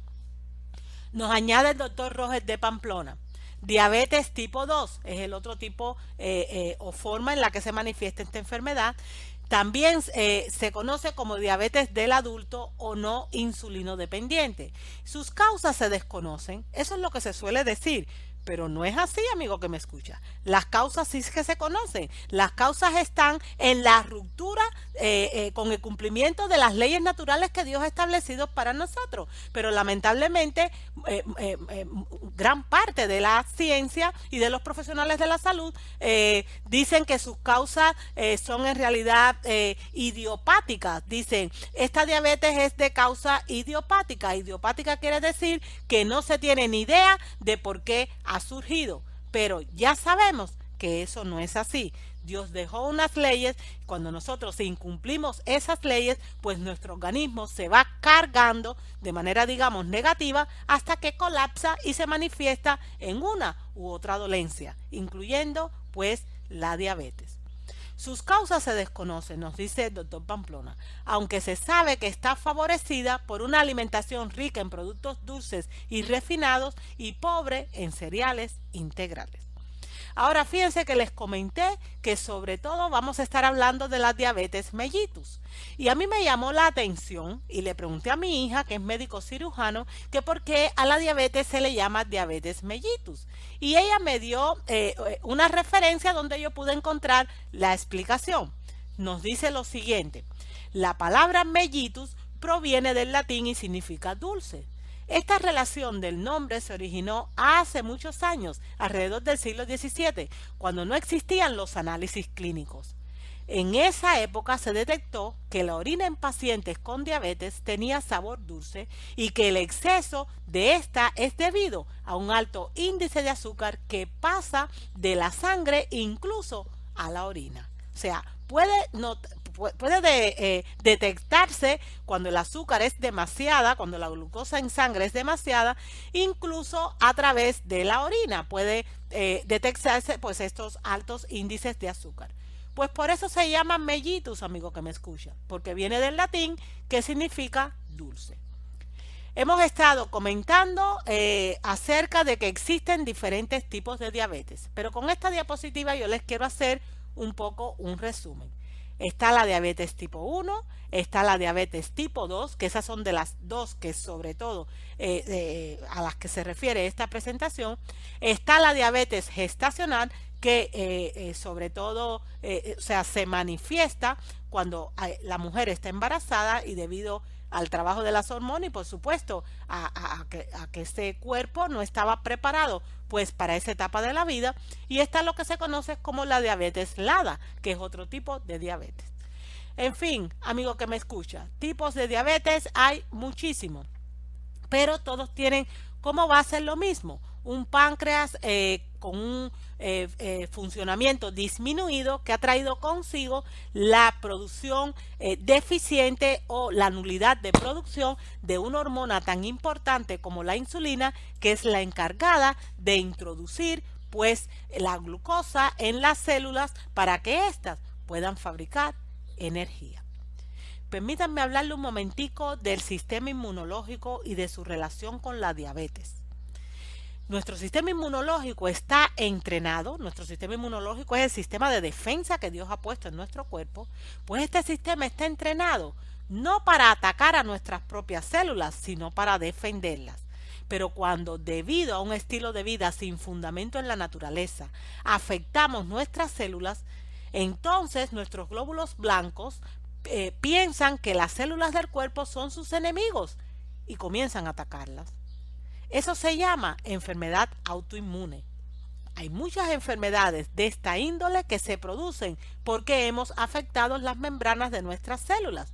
Nos añade el doctor Roger de Pamplona: diabetes tipo 2 es el otro tipo o forma en la que se manifiesta esta enfermedad, También se conoce como diabetes del adulto o no insulino dependiente. Sus causas se desconocen, eso es lo que se suele decir, pero no es así, amigo que me escucha. Las causas sí que se conocen. Las causas están en la ruptura con el cumplimiento de las leyes naturales que Dios ha establecido para nosotros. Pero lamentablemente, gran parte de la ciencia y de los profesionales de la salud dicen que sus causas son en realidad idiopáticas. Dicen, esta diabetes es de causa idiopática. Idiopática quiere decir que no se tiene ni idea de por qué ha surgido, pero ya sabemos que eso no es así. Dios dejó unas leyes, cuando nosotros incumplimos esas leyes, pues nuestro organismo se va cargando de manera, digamos, negativa hasta que colapsa y se manifiesta en una u otra dolencia, incluyendo pues la diabetes. Sus causas se desconocen, nos dice el doctor Pamplona, aunque se sabe que está favorecida por una alimentación rica en productos dulces y refinados y pobre en cereales integrales. Ahora fíjense que les comenté que sobre todo vamos a estar hablando de la diabetes mellitus. Y a mí me llamó la atención y le pregunté a mi hija, que es médico cirujano, que por qué a la diabetes se le llama diabetes mellitus. Y ella me dio una referencia donde yo pude encontrar la explicación. Nos dice lo siguiente: la palabra mellitus proviene del latín y significa dulce. Esta relación del nombre se originó hace muchos años, alrededor del siglo XVII, cuando no existían los análisis clínicos. En esa época se detectó que la orina en pacientes con diabetes tenía sabor dulce y que el exceso de esta es debido a un alto índice de azúcar que pasa de la sangre incluso a la orina. O sea, puede detectarse cuando el azúcar es demasiada, cuando la glucosa en sangre es demasiada, incluso a través de la orina puede detectarse pues estos altos índices de azúcar. Pues por eso se llama mellitus, amigo que me escucha, porque viene del latín que significa dulce. Hemos estado comentando acerca de que existen diferentes tipos de diabetes, pero con esta diapositiva yo les quiero hacer un poco un resumen. Está la diabetes tipo 1, está la diabetes tipo 2, que esas son de las dos que sobre todo a las que se refiere esta presentación. Está la diabetes gestacional, que sobre todo o sea, se manifiesta cuando la mujer está embarazada y debido al trabajo de las hormonas y por supuesto a que ese cuerpo no estaba preparado pues para esa etapa de la vida, y está lo que se conoce como la diabetes LADA, que es otro tipo de diabetes. En fin, amigo que me escucha, tipos de diabetes hay muchísimos, pero todos tienen como base lo mismo: un páncreas con un funcionamiento disminuido que ha traído consigo la producción deficiente o la nulidad de producción de una hormona tan importante como la insulina, que es la encargada de introducir pues la glucosa en las células para que éstas puedan fabricar energía. Permítanme hablarle un momentico del sistema inmunológico y de su relación con la diabetes. Nuestro sistema inmunológico está entrenado, nuestro sistema inmunológico es el sistema de defensa que Dios ha puesto en nuestro cuerpo, pues este sistema está entrenado no para atacar a nuestras propias células, sino para defenderlas. Pero cuando, debido a un estilo de vida sin fundamento en la naturaleza, afectamos nuestras células, entonces nuestros glóbulos blancos piensan que las células del cuerpo son sus enemigos y comienzan a atacarlas. Eso se llama enfermedad autoinmune. Hay muchas enfermedades de esta índole que se producen porque hemos afectado las membranas de nuestras células.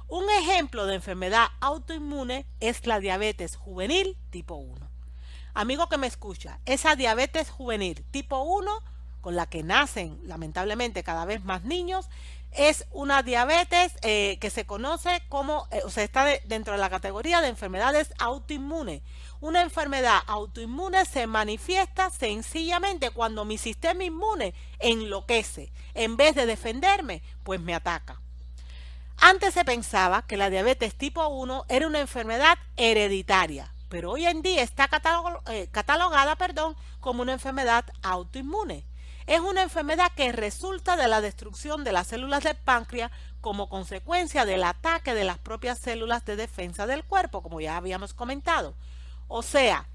Un ejemplo de enfermedad autoinmune es la diabetes juvenil tipo 1. Amigo que me escucha, esa diabetes juvenil tipo 1, con la que nacen lamentablemente cada vez más niños, es una diabetes que se conoce como, o sea, está dentro de la categoría de enfermedades autoinmunes. Una enfermedad autoinmune se manifiesta sencillamente cuando mi sistema inmune enloquece. En vez de defenderme, pues me ataca. Antes se pensaba que la diabetes tipo 1 era una enfermedad hereditaria, pero hoy en día está catalogada como una enfermedad autoinmune. Es una enfermedad que resulta de la destrucción de las células del páncreas como consecuencia del ataque de las propias células de defensa del cuerpo, como ya habíamos comentado. O sea,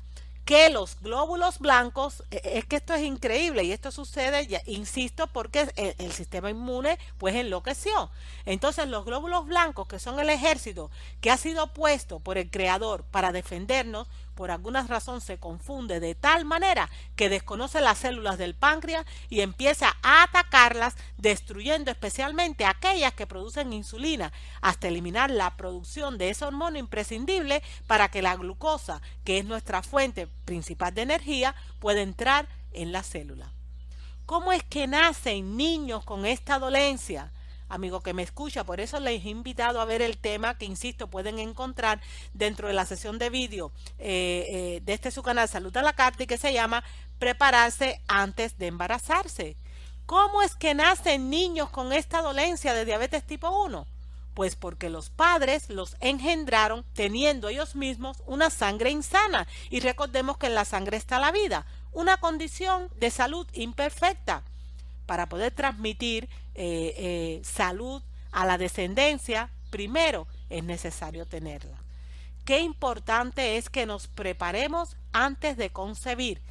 que los glóbulos blancos, es que esto es increíble y esto sucede, ya, insisto, porque el sistema inmune pues enloqueció. Entonces los glóbulos blancos, que son el ejército que ha sido puesto por el creador para defendernos, por alguna razón se confunde de tal manera que desconoce las células del páncreas y empieza a atacarlas, destruyendo especialmente aquellas que producen insulina, hasta eliminar la producción de ese hormona imprescindible para que la glucosa, que es nuestra fuente principal de energía, pueda entrar en la célula. ¿Cómo es que nacen niños con esta dolencia? Amigo que me escucha, por eso les he invitado a ver el tema que, insisto, pueden encontrar dentro de la sesión de vídeo de su canal Salud a la Carta, y que se llama Prepararse antes de embarazarse. ¿Cómo es que nacen niños con esta dolencia de diabetes tipo 1? Pues porque los padres los engendraron teniendo ellos mismos una sangre insana. Y recordemos que en la sangre está la vida, una condición de salud imperfecta. Para poder transmitir salud a la descendencia, primero es necesario tenerla. Qué importante es que nos preparemos antes de concebir,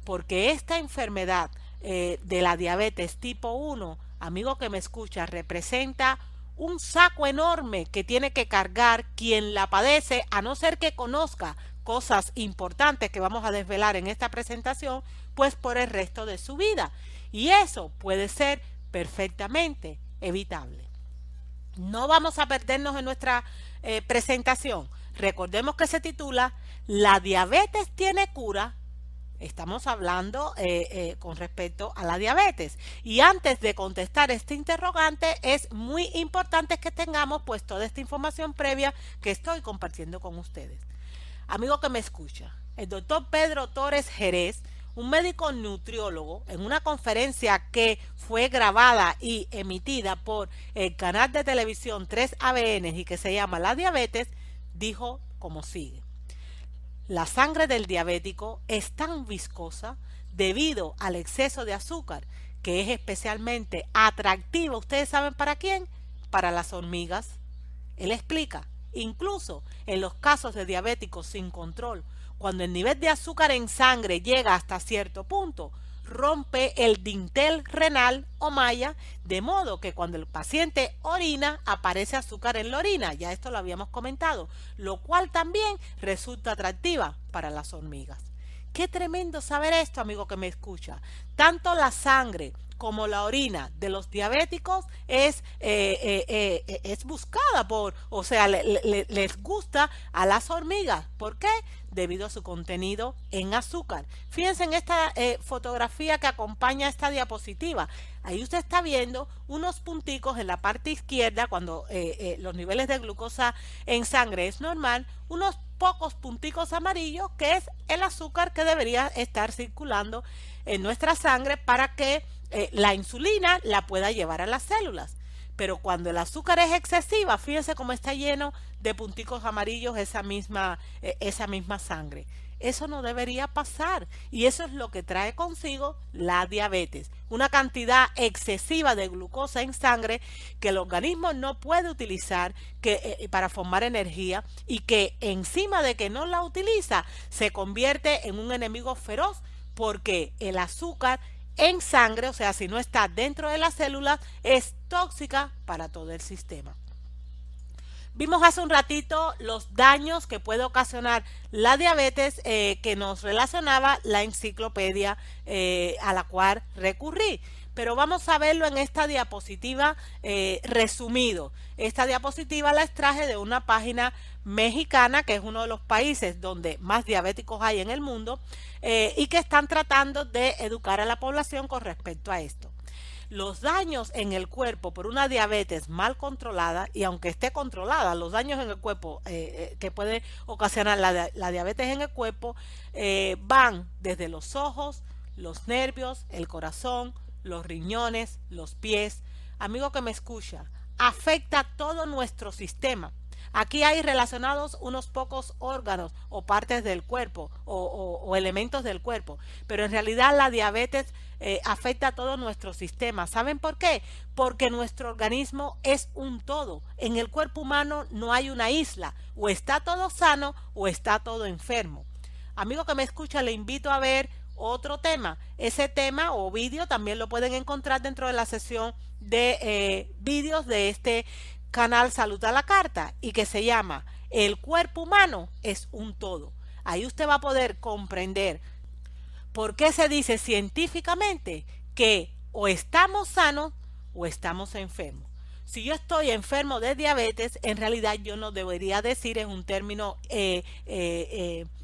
porque esta enfermedad de la diabetes tipo 1, amigo que me escucha, representa un saco enorme que tiene que cargar quien la padece, a no ser que conozca cosas importantes que vamos a desvelar en esta presentación, pues por el resto de su vida. Y eso puede ser perfectamente evitable. No vamos a perdernos en nuestra presentación. Recordemos que se titula ¿La diabetes tiene cura? Estamos hablando con respecto a la diabetes. Y antes de contestar este interrogante, es muy importante que tengamos pues toda esta información previa que estoy compartiendo con ustedes. Amigo que me escucha, el doctor Pedro Torres Jerez, un médico nutriólogo, en una conferencia que fue grabada y emitida por el canal de televisión 3ABN y que se llama La Diabetes, dijo como sigue: la sangre del diabético es tan viscosa debido al exceso de azúcar que es especialmente atractiva. ¿Ustedes saben para quién? Para las hormigas. Él explica, incluso en los casos de diabéticos sin control, cuando el nivel de azúcar en sangre llega hasta cierto punto, rompe el dintel renal o malla, de modo que cuando el paciente orina aparece azúcar en la orina, ya esto lo habíamos comentado, lo cual también resulta atractiva para las hormigas. Qué tremendo saber esto, amigo que me escucha. Tanto la sangre como la orina de los diabéticos es buscada o sea, les gusta a las hormigas. ¿Por qué? Debido a su contenido en azúcar. Fíjense en esta fotografía que acompaña esta diapositiva. Ahí usted está viendo unos punticos en la parte izquierda cuando los niveles de glucosa en sangre es normal, unos pocos punticos amarillos que es el azúcar que debería estar circulando en nuestra sangre para que la insulina la pueda llevar a las células. Pero cuando el azúcar es excesiva, fíjense cómo está lleno de punticos amarillos esa misma sangre. Eso no debería pasar y eso es lo que trae consigo la diabetes. Una cantidad excesiva de glucosa en sangre que el organismo no puede utilizar para formar energía, y que encima de que no la utiliza se convierte en un enemigo feroz, porque el azúcar en sangre, o sea, si no está dentro de las células, es tóxica para todo el sistema. Vimos hace un ratito los daños que puede ocasionar la diabetes que nos relacionaba la enciclopedia a la cual recurrí. Pero vamos a verlo en esta diapositiva resumido. Esta diapositiva la extraje de una página mexicana, que es uno de los países donde más diabéticos hay en el mundo, y que están tratando de educar a la población con respecto a esto. Los daños en el cuerpo por una diabetes mal controlada, y aunque esté controlada, los daños en el cuerpo que puede ocasionar la diabetes en el cuerpo van desde los ojos, los nervios, el corazón, los riñones, los pies. Amigo que me escucha, afecta todo nuestro sistema. Aquí hay relacionados unos pocos órganos o partes del cuerpo o elementos del cuerpo, pero en realidad la diabetes afecta a todo nuestro sistema. ¿Saben por qué? Porque nuestro organismo es un todo. En el cuerpo humano no hay una isla, o está todo sano o está todo enfermo. Amigo que me escucha, le invito a ver otro tema. Ese tema o vídeo también lo pueden encontrar dentro de la sesión de vídeos de este canal Salud a la Carta, y que se llama El cuerpo humano es un todo. Ahí usted va a poder comprender por qué se dice científicamente que o estamos sanos o estamos enfermos. Si yo estoy enfermo de diabetes, en realidad yo no debería decir, es un término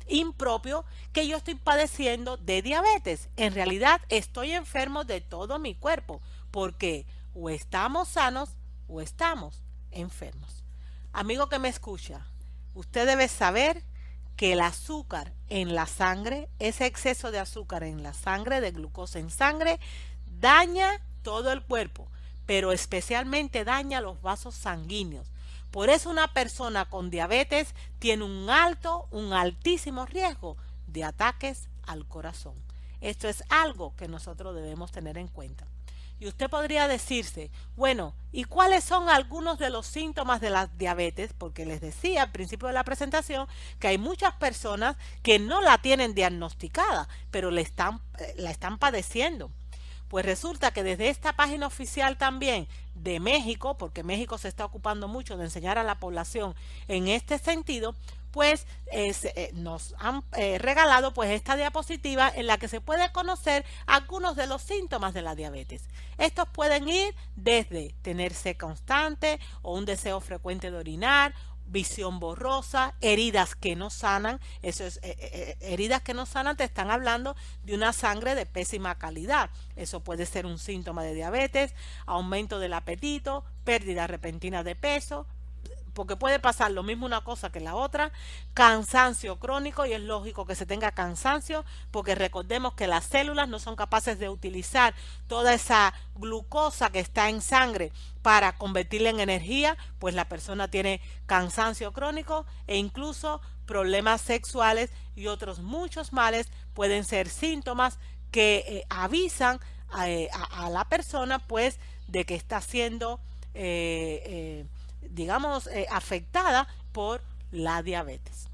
impropio, que yo estoy padeciendo de diabetes. En realidad estoy enfermo de todo mi cuerpo, porque o estamos sanos o estamos enfermos. Amigo que me escucha, usted debe saber que el azúcar en la sangre, ese exceso de azúcar en la sangre, de glucosa en sangre, daña todo el cuerpo, pero especialmente daña los vasos sanguíneos. Por eso una persona con diabetes tiene un altísimo riesgo de ataques al corazón. Esto es algo que nosotros debemos tener en cuenta. Y usted podría decirse, bueno, ¿y cuáles son algunos de los síntomas de la diabetes? Porque les decía al principio de la presentación que hay muchas personas que no la tienen diagnosticada, pero la están padeciendo. Pues resulta que desde esta página oficial también de México, porque México se está ocupando mucho de enseñar a la población en este sentido, pues nos han regalado pues esta diapositiva en la que se puede conocer algunos de los síntomas de la diabetes. Estos pueden ir desde tener sed constante o un deseo frecuente de orinar, visión borrosa, heridas que no sanan. Eso es, heridas que no sanan, te están hablando de una sangre de pésima calidad. Eso puede ser un síntoma de diabetes, aumento del apetito, pérdida repentina de peso, porque puede pasar lo mismo una cosa que la otra, cansancio crónico, y es lógico que se tenga cansancio, porque recordemos que las células no son capaces de utilizar toda esa glucosa que está en sangre para convertirla en energía, pues la persona tiene cansancio crónico e incluso problemas sexuales y otros muchos males pueden ser síntomas que avisan a la persona pues de que está siendo digamos, afectada por la diabetes.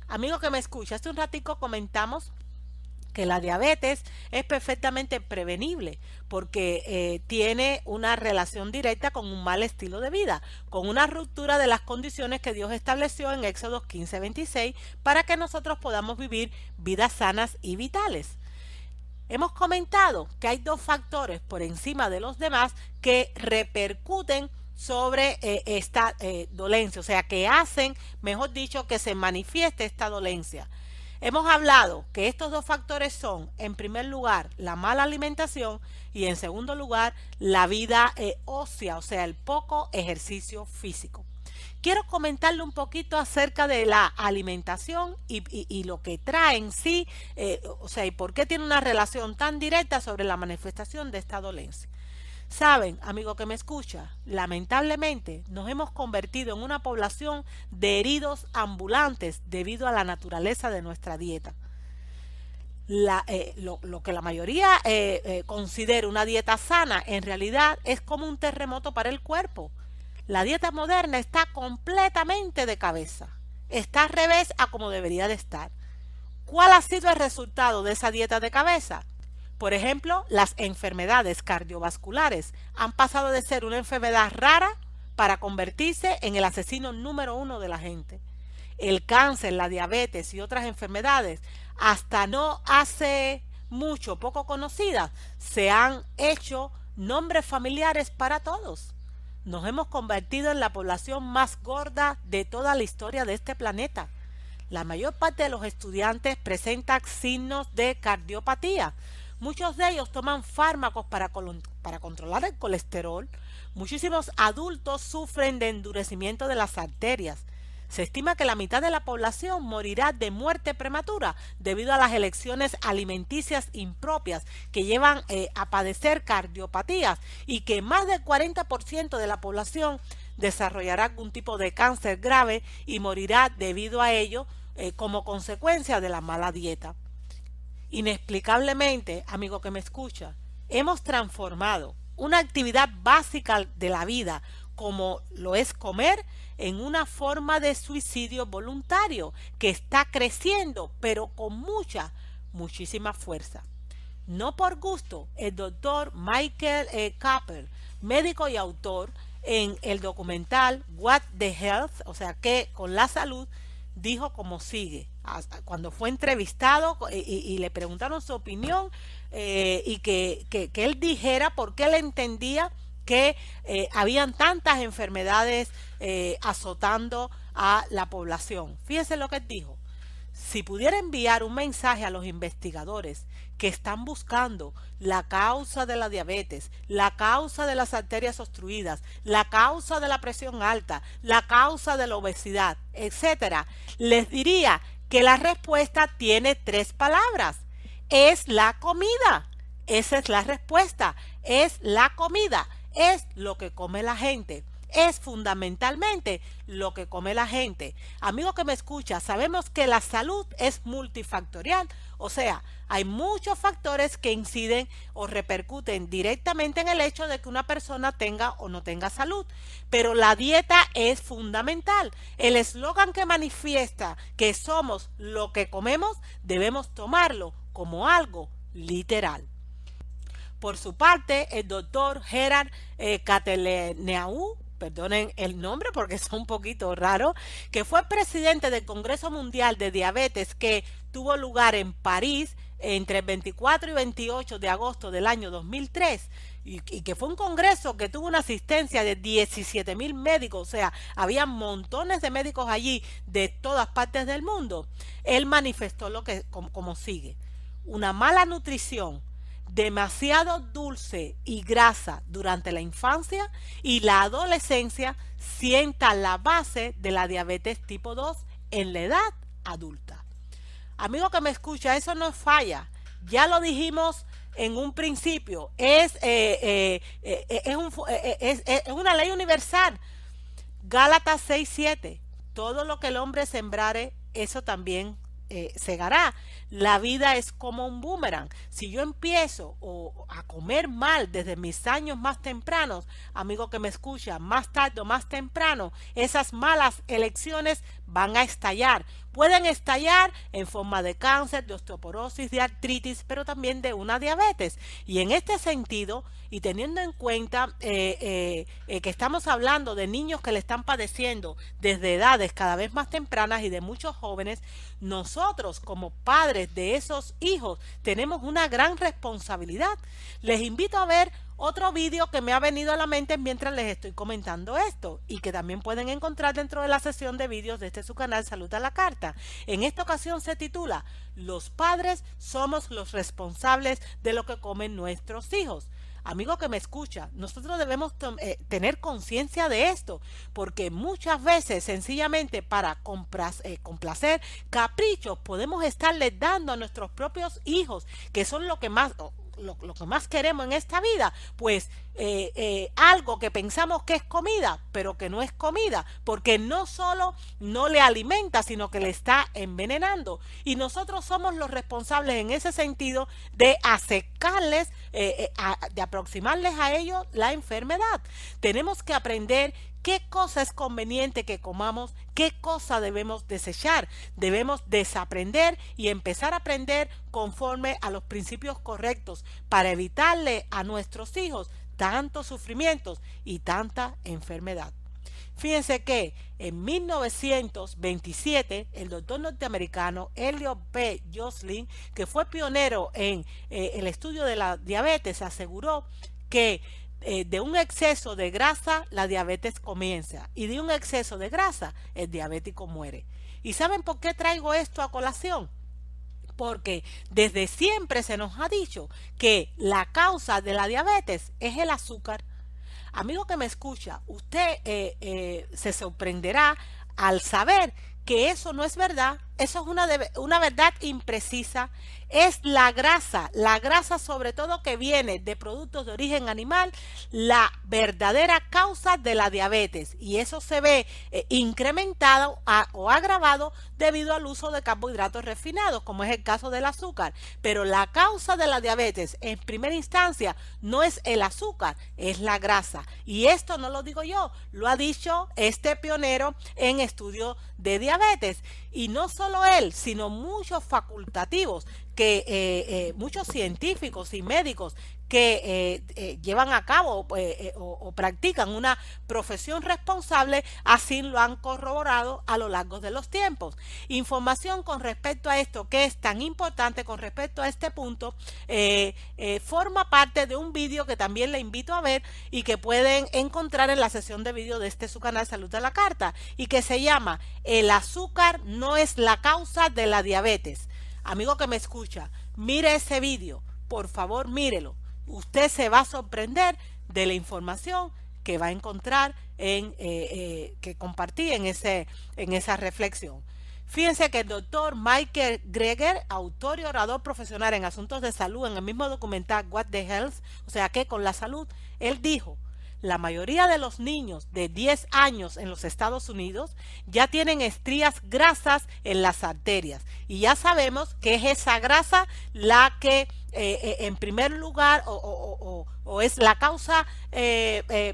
Amigo que me escucha, hace un ratico comentamos que la diabetes es perfectamente prevenible porque tiene una relación directa con un mal estilo de vida, con una ruptura de las condiciones que Dios estableció en Éxodo 15:26 para que nosotros podamos vivir vidas sanas y vitales. Hemos comentado que hay dos factores por encima de los demás que repercuten sobre esta dolencia, o sea, que hacen, mejor dicho, que se manifieste esta dolencia. Hemos hablado que estos dos factores son, en primer lugar, la mala alimentación y en segundo lugar, la vida ósea, o sea, el poco ejercicio físico. Quiero comentarle un poquito acerca de la alimentación y lo que trae en sí, o sea, y por qué tiene una relación tan directa sobre la manifestación de esta dolencia. Saben, amigo que me escucha, lamentablemente nos hemos convertido en una población de heridos ambulantes debido a la naturaleza de nuestra dieta. Lo que la mayoría considera una dieta sana, en realidad es como un terremoto para el cuerpo. La dieta moderna está completamente de cabeza, está al revés a como debería de estar. ¿Cuál ha sido el resultado de esa dieta de cabeza? Por ejemplo, las enfermedades cardiovasculares han pasado de ser una enfermedad rara para convertirse en el asesino número 1 de la gente. El cáncer, la diabetes y otras enfermedades, hasta no hace mucho, poco conocidas, se han hecho nombres familiares para todos. Nos hemos convertido en la población más gorda de toda la historia de este planeta. La mayor parte de los estudiantes presentan signos de cardiopatía. Muchos de ellos toman fármacos para controlar el colesterol. Muchísimos adultos sufren de endurecimiento de las arterias. Se estima que la mitad de la población morirá de muerte prematura debido a las elecciones alimenticias impropias que llevan a padecer cardiopatías y que más del 40% de la población desarrollará algún tipo de cáncer grave y morirá debido a ello como consecuencia de la mala dieta. Inexplicablemente, amigo que me escucha, hemos transformado una actividad básica de la vida, como lo es comer, en una forma de suicidio voluntario que está creciendo, pero con muchísima fuerza. No por gusto, el doctor Michael Capper, médico y autor, en el documental What the Health, o sea que con la salud, dijo como sigue. Cuando fue entrevistado y le preguntaron su opinión y que él dijera por qué él entendía que habían tantas enfermedades azotando a la población. Fíjense lo que él dijo. Si pudiera enviar un mensaje a los investigadores que están buscando la causa de la diabetes, la causa de las arterias obstruidas, la causa de la presión alta, la causa de la obesidad, etcétera, les diría que la respuesta tiene 3 palabras. Es la comida. Esa es la respuesta. Es la comida. Es lo que come la gente. Es fundamentalmente lo que come la gente. Amigo que me escucha, sabemos que la salud es multifactorial, o sea, hay muchos factores que inciden o repercuten directamente en el hecho de que una persona tenga o no tenga salud, pero la dieta es fundamental. El eslogan que manifiesta que somos lo que comemos, debemos tomarlo como algo literal. Por su parte, el doctor Gerard Cateleneau, perdonen el nombre porque es un poquito raro, que fue presidente del Congreso Mundial de Diabetes que tuvo lugar en París entre el 24 y 28 de agosto del año 2003 y que fue un congreso que tuvo una asistencia de 17,000 médicos, o sea, había montones de médicos allí de todas partes del mundo. Él manifestó lo que como sigue: una mala nutrición, demasiado dulce y grasa durante la infancia y la adolescencia sienta la base de la diabetes tipo 2 en la edad adulta. Amigo que me escucha, eso no es falla. Ya lo dijimos en un principio. Es una ley universal. Gálatas 6:7. Todo lo que el hombre sembrare, eso también segará. La vida es como un boomerang. Si yo empiezo a comer mal desde mis años más tempranos, amigo que me escucha, más tarde o más temprano, esas malas elecciones van a estallar. Pueden estallar en forma de cáncer, de osteoporosis, de artritis, pero también de una diabetes. Y en este sentido, y teniendo en cuenta que estamos hablando de niños que le están padeciendo desde edades cada vez más tempranas y de muchos jóvenes, nosotros como padres de esos hijos tenemos una gran responsabilidad. Les invito a ver otro vídeo que me ha venido a la mente mientras les estoy comentando esto y que también pueden encontrar dentro de la sesión de vídeos de su canal Salud a la Carta. En esta ocasión se titula Los padres somos los responsables de lo que comen nuestros hijos. Amigo que me escucha, nosotros debemos tener conciencia de esto, porque muchas veces sencillamente para complacer caprichos podemos estarles dando a nuestros propios hijos, que son lo que más queremos en esta vida, pues algo que pensamos que es comida, pero que no es comida, porque no solo no le alimenta, sino que le está envenenando. Y nosotros somos los responsables en ese sentido de acercarles, de aproximarles a ellos la enfermedad. Tenemos que aprender qué cosa es conveniente que comamos, qué cosa debemos desechar. Debemos desaprender y empezar a aprender conforme a los principios correctos para evitarle a nuestros hijos tantos sufrimientos y tanta enfermedad. Fíjense que en 1927 el doctor norteamericano Elliot B. Joslin, que fue pionero en el estudio de la diabetes, aseguró que de un exceso de grasa la diabetes comienza y de un exceso de grasa el diabético muere. ¿Y saben por qué traigo esto a colación? Porque desde siempre se nos ha dicho que la causa de la diabetes es el azúcar. Amigo que me escucha, usted se sorprenderá al saber que eso no es verdad, eso es una verdad imprecisa. Es la grasa sobre todo que viene de productos de origen animal, la verdadera causa de la diabetes. Y eso se ve incrementado o agravado debido al uso de carbohidratos refinados, como es el caso del azúcar. Pero la causa de la diabetes en primera instancia no es el azúcar, es la grasa. Y esto no lo digo yo, lo ha dicho este pionero en estudios de diabetes. Y no solo él, sino muchos facultativos, muchos científicos y médicos que llevan a cabo o practican una profesión responsable, así lo han corroborado a lo largo de los tiempos. Información con respecto a esto que es tan importante, con respecto a este punto, forma parte de un vídeo que también le invito a ver y que pueden encontrar en la sesión de vídeo de su canal Salud a la Carta, y que se llama "El azúcar no es la causa de la diabetes". Amigo que me escucha, mire ese vídeo, por favor mírelo. Usted se va a sorprender de la información que va a encontrar que compartí en esa reflexión. Fíjense que el doctor Michael Greger, autor y orador profesional en asuntos de salud, en el mismo documental What the Health, o sea, ¿qué con la salud? Él dijo: la mayoría de los niños de 10 años en los Estados Unidos ya tienen estrías grasas en las arterias, y ya sabemos que es esa grasa la que en primer lugar o es la causa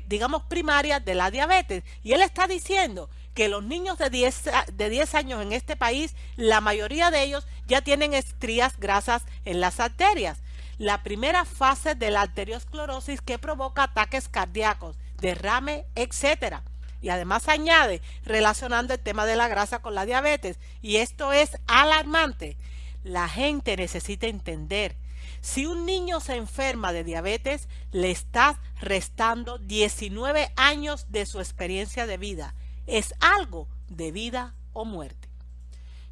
digamos primaria de la diabetes. Y él está diciendo que los niños de 10 años en este país, la mayoría de ellos ya tienen estrías grasas en las arterias, la primera fase de la arteriosclerosis que provoca ataques cardíacos, derrame, etcétera. Y además añade, relacionando el tema de la grasa con la diabetes, y esto es alarmante: la gente necesita entender, si un niño se enferma de diabetes, le estás restando 19 años de su experiencia de vida. Es algo de vida o muerte.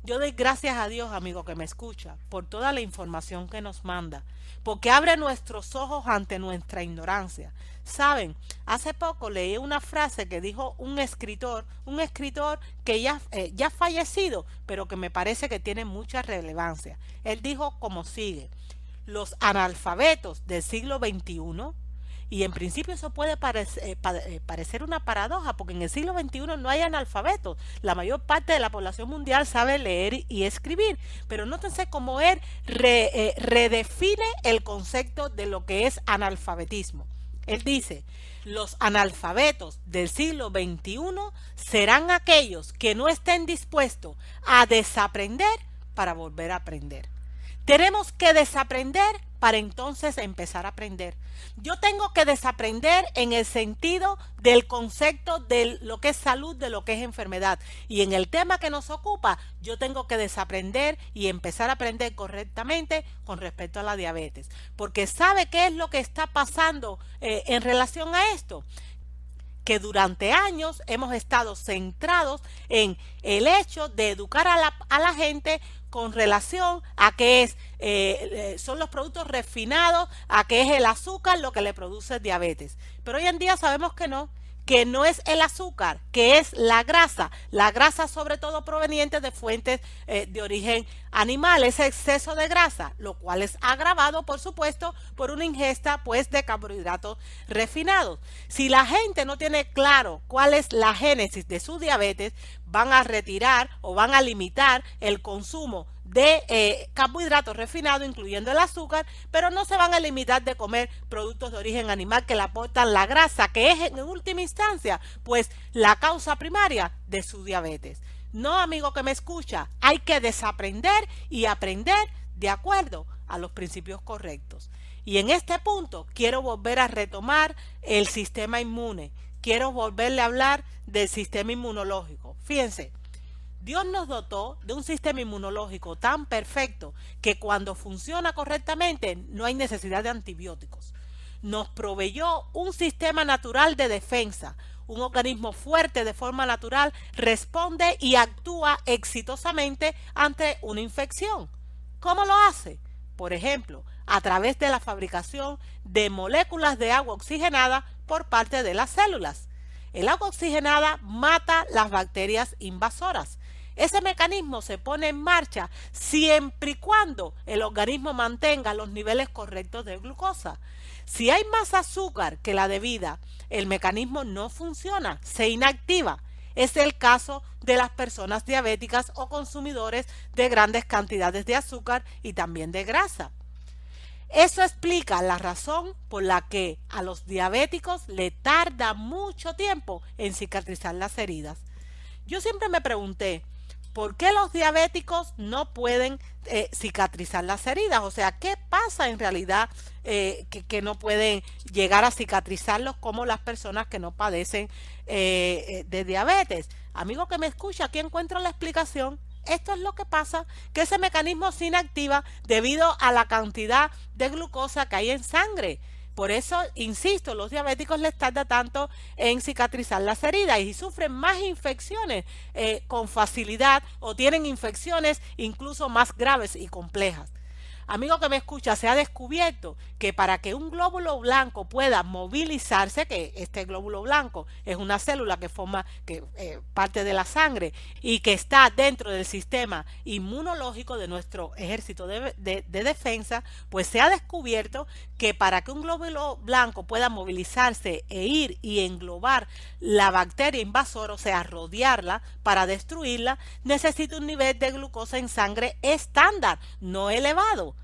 Yo doy gracias a Dios, amigo que me escucha, por toda la información que nos manda, porque abre nuestros ojos ante nuestra ignorancia. Saben, hace poco leí una frase que dijo un escritor que ya fallecido, pero que me parece que tiene mucha relevancia. Él dijo como sigue: los analfabetos del siglo XXI, y en principio eso puede parecer una paradoja, porque en el siglo XXI no hay analfabetos. La mayor parte de la población mundial sabe leer y escribir. Pero nótense cómo él redefine el concepto de lo que es analfabetismo. Él dice: los analfabetos del siglo XXI serán aquellos que no estén dispuestos a desaprender para volver a aprender. Tenemos que desaprender para entonces empezar a aprender. Yo tengo que desaprender en el sentido del concepto de lo que es salud, de lo que es enfermedad. Y en el tema que nos ocupa, yo tengo que desaprender y empezar a aprender correctamente con respecto a la diabetes. Porque ¿sabe qué es lo que está pasando en relación a esto? Que durante años hemos estado centrados en el hecho de educar a la gente con relación a qué son los productos refinados, a qué es el azúcar lo que le produce diabetes. Pero hoy en día sabemos que no es el azúcar, que es la grasa sobre todo proveniente de fuentes de origen animal, ese exceso de grasa, lo cual es agravado, por supuesto, por una ingesta pues de carbohidratos refinados. Si la gente no tiene claro cuál es la génesis de su diabetes, van a retirar o van a limitar el consumo de carbohidratos refinados, incluyendo el azúcar, pero no se van a limitar de comer productos de origen animal que le aportan la grasa, que es en última instancia pues la causa primaria de su diabetes. No, amigo que me escucha, hay que desaprender y aprender de acuerdo a los principios correctos. Y en este punto quiero volver a retomar el sistema inmune. Quiero volverle a hablar del sistema inmunológico. Fíjense, Dios nos dotó de un sistema inmunológico tan perfecto que cuando funciona correctamente no hay necesidad de antibióticos. Nos proveyó un sistema natural de defensa. Un organismo fuerte de forma natural responde y actúa exitosamente ante una infección. ¿Cómo lo hace? Por ejemplo, a través de la fabricación de moléculas de agua oxigenada por parte de las células. El agua oxigenada mata las bacterias invasoras. Ese mecanismo se pone en marcha siempre y cuando el organismo mantenga los niveles correctos de glucosa. Si hay más azúcar que la debida, el mecanismo no funciona, se inactiva. Es el caso de las personas diabéticas o consumidores de grandes cantidades de azúcar y también de grasa. Eso explica la razón por la que a los diabéticos le tarda mucho tiempo en cicatrizar las heridas. Yo siempre me pregunté, ¿por qué los diabéticos no pueden cicatrizar las heridas? O sea, ¿qué pasa en realidad que no pueden llegar a cicatrizarlos como las personas que no padecen de diabetes? Amigo que me escucha, aquí encuentro la explicación. Esto es lo que pasa, que ese mecanismo se inactiva debido a la cantidad de glucosa que hay en sangre. Por eso, insisto, los diabéticos les tarda tanto en cicatrizar las heridas y sufren más infecciones con facilidad o tienen infecciones incluso más graves y complejas. Amigo que me escucha, se ha descubierto que para que un glóbulo blanco pueda movilizarse, que este glóbulo blanco es una célula que forma parte de la sangre y que está dentro del sistema inmunológico de nuestro ejército de defensa, pues se ha descubierto que para que un glóbulo blanco pueda movilizarse e ir y englobar la bacteria invasora, o sea, rodearla para destruirla, necesita un nivel de glucosa en sangre estándar, no elevado.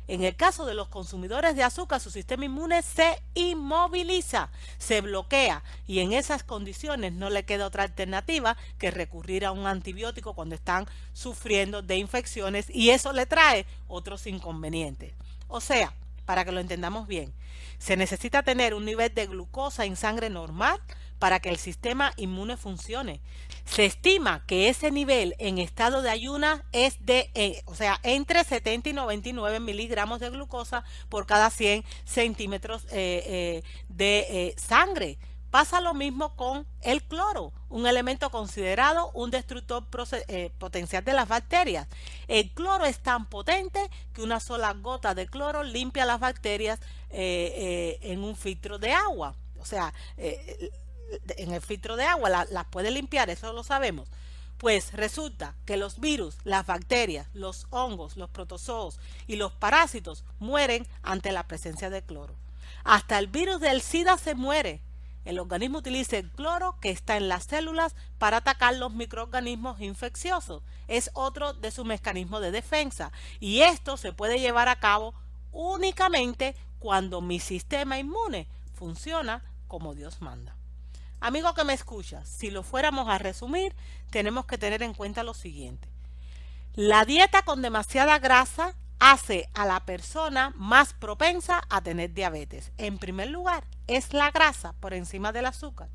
En el caso de los consumidores de azúcar, su sistema inmune se inmoviliza, se bloquea y en esas condiciones no le queda otra alternativa que recurrir a un antibiótico cuando están sufriendo de infecciones y eso le trae otros inconvenientes. O sea, para que lo entendamos bien, se necesita tener un nivel de glucosa en sangre normal para que el sistema inmune funcione. Se estima que ese nivel en estado de ayuna es entre 70 y 99 miligramos de glucosa por cada 100 centímetros de sangre. Pasa lo mismo con el cloro, un elemento considerado un destructor potencial de las bacterias. El cloro es tan potente que una sola gota de cloro limpia las bacterias en un filtro de agua. O sea, en el filtro de agua las puede limpiar, eso lo sabemos. Pues resulta que los virus, las bacterias, los hongos, los protozoos y los parásitos mueren ante la presencia de cloro. Hasta el virus del SIDA se muere. El organismo utiliza el cloro que está en las células para atacar los microorganismos infecciosos. Es otro de sus mecanismos de defensa. Y esto se puede llevar a cabo únicamente cuando mi sistema inmune funciona como Dios manda. Amigo que me escucha, si lo fuéramos a resumir, tenemos que tener en cuenta lo siguiente. La dieta con demasiada grasa hace a la persona más propensa a tener diabetes. En primer lugar, es la grasa por encima del azúcar.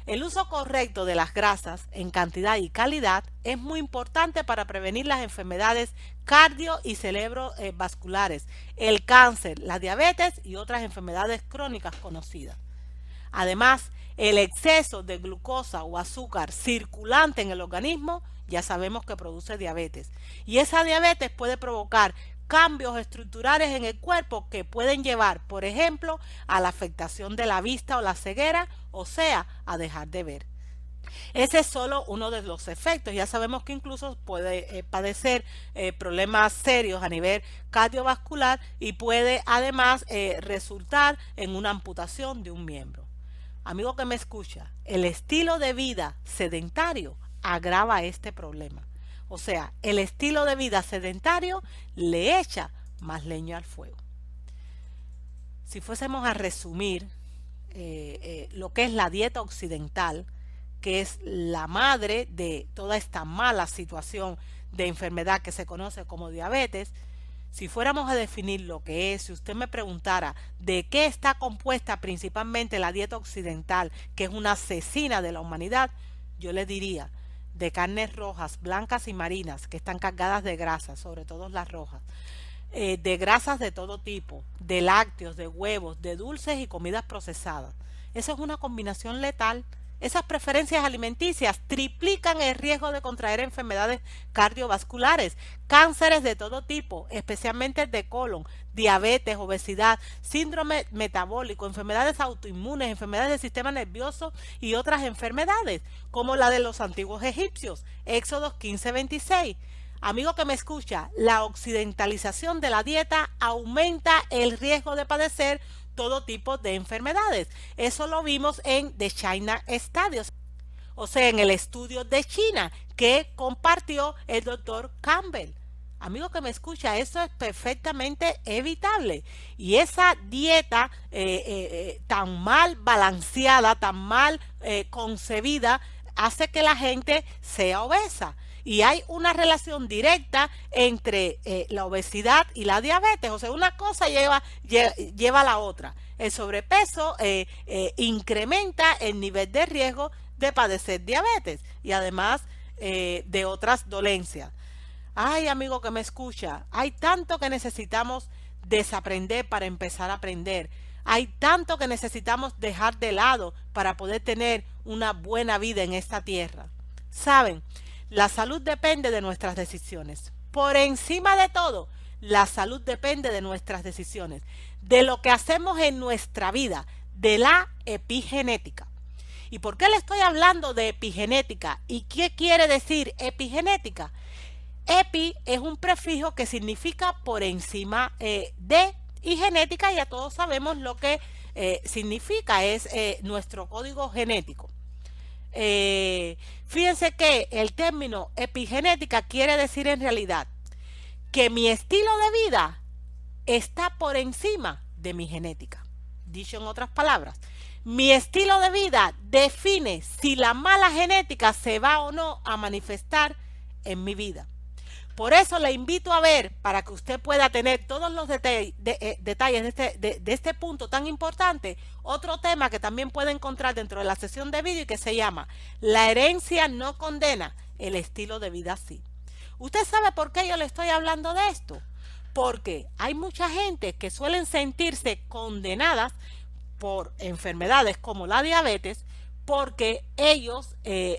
El uso correcto de las grasas en cantidad y calidad es muy importante para prevenir las enfermedades cardio y cerebrovasculares, el cáncer, la diabetes y otras enfermedades crónicas conocidas. Además, el exceso de glucosa o azúcar circulante en el organismo ya sabemos que produce diabetes. Y esa diabetes puede provocar cambios estructurales en el cuerpo que pueden llevar, por ejemplo, a la afectación de la vista o la ceguera, o sea, a dejar de ver. Ese es solo uno de los efectos. Ya sabemos que incluso puede padecer problemas serios a nivel cardiovascular y puede además resultar en una amputación de un miembro. Amigo que me escucha, el estilo de vida sedentario agrava este problema. O sea, el estilo de vida sedentario le echa más leña al fuego. Si fuésemos a resumir lo que es la dieta occidental, que es la madre de toda esta mala situación de enfermedad que se conoce como diabetes, si fuéramos a definir lo que es, si usted me preguntara de qué está compuesta principalmente la dieta occidental, que es una asesina de la humanidad, yo le diría de carnes rojas, blancas y marinas, que están cargadas de grasas, sobre todo las rojas, de grasas de todo tipo, de lácteos, de huevos, de dulces y comidas procesadas. Esa es una combinación letal. esas preferencias alimenticias triplican el riesgo de contraer enfermedades cardiovasculares, cánceres de todo tipo, especialmente de colon, diabetes, obesidad, síndrome metabólico, enfermedades autoinmunes, enfermedades del sistema nervioso y otras enfermedades, como la de los antiguos egipcios. Éxodo 15:26. Amigo que me escucha, la occidentalización de la dieta aumenta el riesgo de padecer todo tipo de enfermedades. Eso lo vimos en The China Studies, o sea, en el estudio de China que compartió el doctor Campbell. Amigo que me escucha, eso es perfectamente evitable. Y esa dieta tan mal balanceada, tan mal concebida, hace que la gente sea obesa. Y hay una relación directa entre la obesidad y la diabetes. O sea, una cosa lleva a la otra. El sobrepeso incrementa el nivel de riesgo de padecer diabetes y además de otras dolencias. Ay, amigo que me escucha, hay tanto que necesitamos desaprender para empezar a aprender. Hay tanto que necesitamos dejar de lado para poder tener una buena vida en esta tierra. ¿Saben? La salud depende de nuestras decisiones. Por encima de todo, la salud depende de nuestras decisiones, de lo que hacemos en nuestra vida, de la epigenética. ¿Y por qué le estoy hablando de epigenética? ¿Y qué quiere decir epigenética? Epi es un prefijo que significa por encima de, y genética ya todos sabemos lo que significa, es nuestro código genético. Fíjense que el término epigenética quiere decir en realidad que mi estilo de vida está por encima de mi genética. Dicho en otras palabras, mi estilo de vida define si la mala genética se va o no a manifestar en mi vida. Por eso le invito a ver, para que usted pueda tener todos los detalles de este punto tan importante, otro tema que también puede encontrar dentro de la sesión de vídeo y que se llama La herencia no condena, el estilo de vida sí. ¿Usted sabe por qué yo le estoy hablando de esto? Porque hay mucha gente que suelen sentirse condenadas por enfermedades como la diabetes porque ellos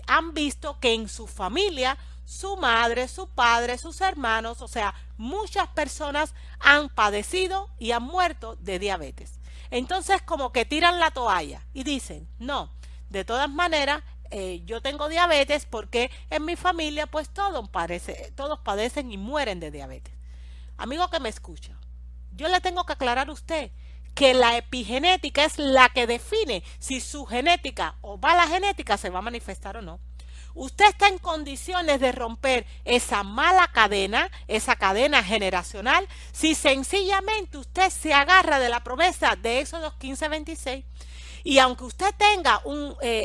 han visto que en su familia su madre, su padre, sus hermanos, o sea, muchas personas han padecido y han muerto de diabetes. Entonces como que tiran la toalla y dicen, no, de todas maneras yo tengo diabetes porque en mi familia pues todos padecen y mueren de diabetes. Amigo que me escucha, yo le tengo que aclarar a usted que la epigenética es la que define si su genética o mala genética se va a manifestar o no. Usted está en condiciones de romper esa mala cadena, esa cadena generacional, si sencillamente usted se agarra de la promesa de Éxodo 15:26. Y aunque usted tenga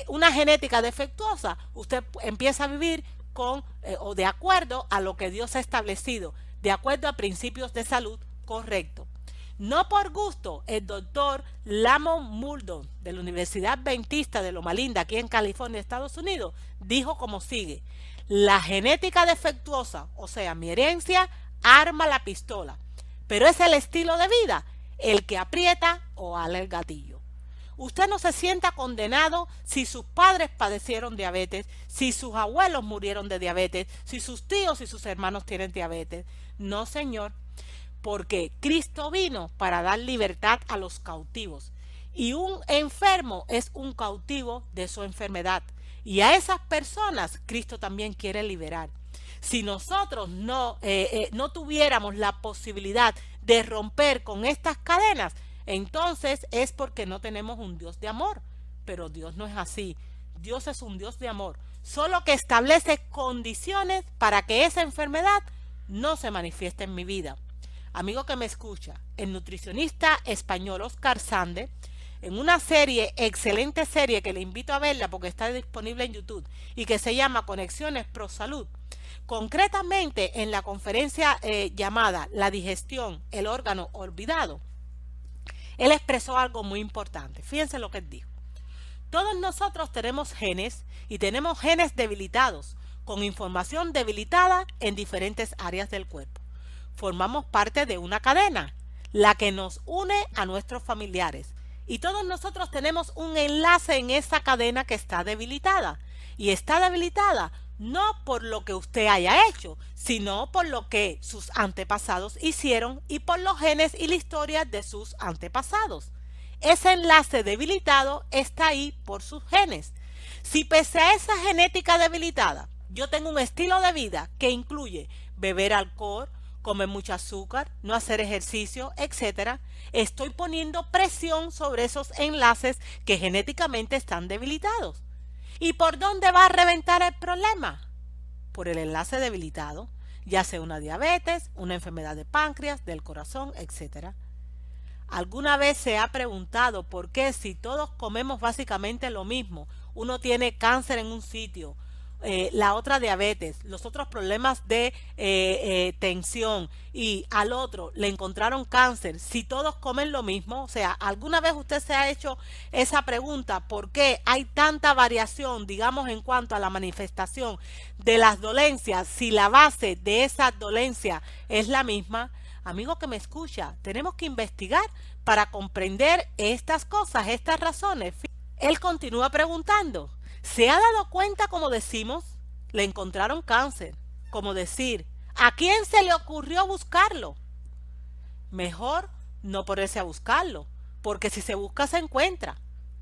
una genética defectuosa, usted empieza a vivir con o de acuerdo a lo que Dios ha establecido, de acuerdo a principios de salud correctos. No por gusto, el doctor Lamont Muldon de la Universidad Adventista de Loma Linda, aquí en California, Estados Unidos, dijo como sigue: la genética defectuosa, o sea, mi herencia, arma la pistola, pero es el estilo de vida el que aprieta o ala el gatillo. Usted no se sienta condenado si sus padres padecieron diabetes, si sus abuelos murieron de diabetes, si sus tíos y sus hermanos tienen diabetes. No, señor. Porque Cristo vino para dar libertad a los cautivos. Y un enfermo es un cautivo de su enfermedad. Y a esas personas Cristo también quiere liberar. Si nosotros no tuviéramos la posibilidad de romper con estas cadenas, entonces es porque no tenemos un Dios de amor. Pero Dios no es así. Dios es un Dios de amor. Solo que establece condiciones para que esa enfermedad no se manifieste en mi vida. Amigo que me escucha, el nutricionista español Oscar Sande, en una serie, excelente serie que le invito a verla porque está disponible en YouTube y que se llama Conexiones Pro Salud, concretamente en la conferencia llamada La digestión, el órgano olvidado, él expresó algo muy importante. Fíjense lo que él dijo. Todos nosotros tenemos genes y tenemos genes debilitados, con información debilitada en diferentes áreas del cuerpo. Formamos parte de una cadena, la que nos une a nuestros familiares, Y todos nosotros tenemos un enlace en esa cadena que está debilitada. Y está debilitada no por lo que usted haya hecho, sino por lo que sus antepasados hicieron y por los genes y la historia de sus antepasados. Ese enlace debilitado está ahí por sus genes. Si pese a esa genética debilitada, yo tengo un estilo de vida que incluye beber alcohol, comer mucho azúcar, no hacer ejercicio, etcétera, estoy poniendo presión sobre esos enlaces que genéticamente están debilitados. ¿Y por dónde va a reventar el problema? Por el enlace debilitado, ya sea una diabetes, una enfermedad de páncreas, del corazón, etcétera. ¿Alguna vez se ha preguntado por qué si todos comemos básicamente lo mismo, uno tiene cáncer en un sitio, la otra diabetes, los otros problemas de tensión y al otro le encontraron cáncer, si todos comen lo mismo? O sea, ¿alguna vez usted se ha hecho esa pregunta? ¿Por qué hay tanta variación, digamos, en cuanto a la manifestación de las dolencias, si la base de esa dolencia es la misma? Amigo que me escucha, tenemos que investigar para comprender estas cosas, estas razones. Él continúa preguntando, ¿se ha dado cuenta, como decimos, le encontraron cáncer? Como decir, ¿a quién se le ocurrió buscarlo? Mejor no ponerse a buscarlo, porque si se busca se encuentra.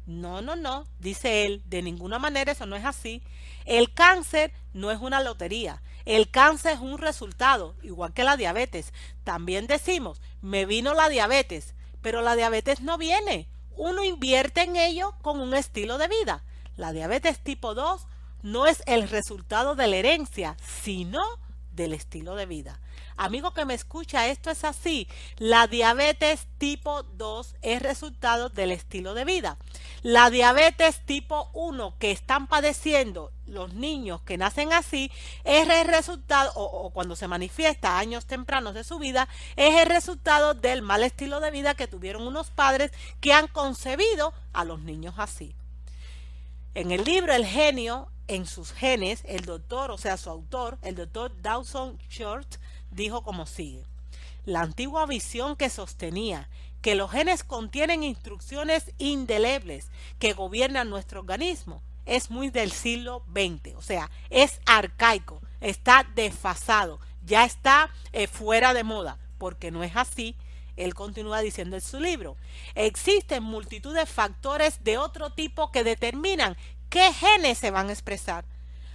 No, no, no, dice él, de ninguna manera eso no es así. El cáncer no es una lotería, el cáncer es un resultado, igual que la diabetes. También decimos, me vino la diabetes, pero la diabetes no viene. Uno invierte en ello con un estilo de vida. La diabetes tipo 2 no es el resultado de la herencia, sino del estilo de vida. Amigo que me escucha, esto es así. La diabetes tipo 2 es resultado del estilo de vida. La diabetes tipo 1 que están padeciendo los niños que nacen así es el resultado, o cuando se manifiesta a años tempranos de su vida, es el resultado del mal estilo de vida que tuvieron unos padres que han concebido a los niños así. En el libro El genio en sus genes, el doctor, o sea, su autor, el doctor Dawson Short, dijo como sigue. La antigua visión que sostenía que los genes contienen instrucciones indelebles que gobiernan nuestro organismo es muy del siglo XX, o sea, es arcaico, está desfasado, ya está fuera de moda, porque no es así. Él continúa diciendo en su libro, existen multitud de factores de otro tipo que determinan qué genes se van a expresar.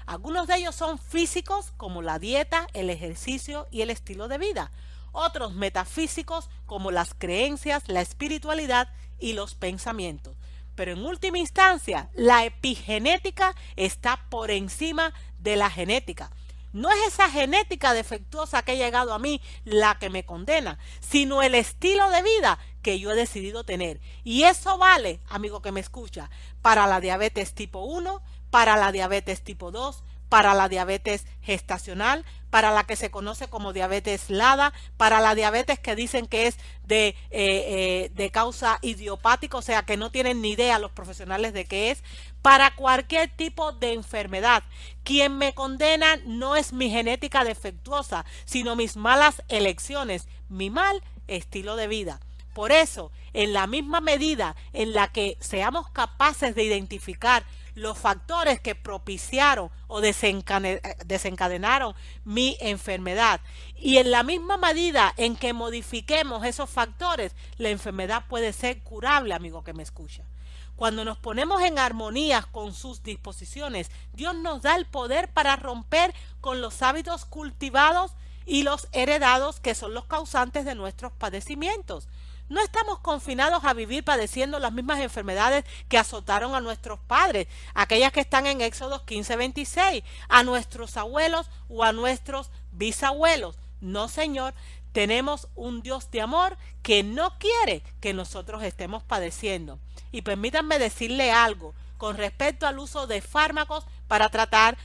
Algunos de ellos son físicos, como la dieta, el ejercicio y el estilo de vida. Otros metafísicos, como las creencias, la espiritualidad y los pensamientos. Pero en última instancia, la epigenética está por encima de la genética. No es esa genética defectuosa que ha llegado a mí la que me condena, sino el estilo de vida que yo he decidido tener. Y eso vale, amigo que me escucha, para la diabetes tipo 1, para la diabetes tipo 2, para la diabetes gestacional, para la que se conoce como diabetes LADA, para la diabetes que dicen que es de causa idiopática, o sea que no tienen ni idea los profesionales de qué es, para cualquier tipo de enfermedad. Quien me condena no es mi genética defectuosa, sino mis malas elecciones, mi mal estilo de vida. Por eso, en la misma medida en la que seamos capaces de identificar los factores que propiciaron o desencadenaron mi enfermedad, y en la misma medida en que modifiquemos esos factores, la enfermedad puede ser curable, amigo que me escucha. Cuando nos ponemos en armonía con sus disposiciones, Dios nos da el poder para romper con los hábitos cultivados y los heredados que son los causantes de nuestros padecimientos. No estamos confinados a vivir padeciendo las mismas enfermedades que azotaron a nuestros padres, aquellas que están en Éxodo 15:26, a nuestros abuelos o a nuestros bisabuelos. No, Señor, tenemos un Dios de amor que no quiere que nosotros estemos padeciendo. Y permítanme decirle algo con respecto al uso de fármacos para tratar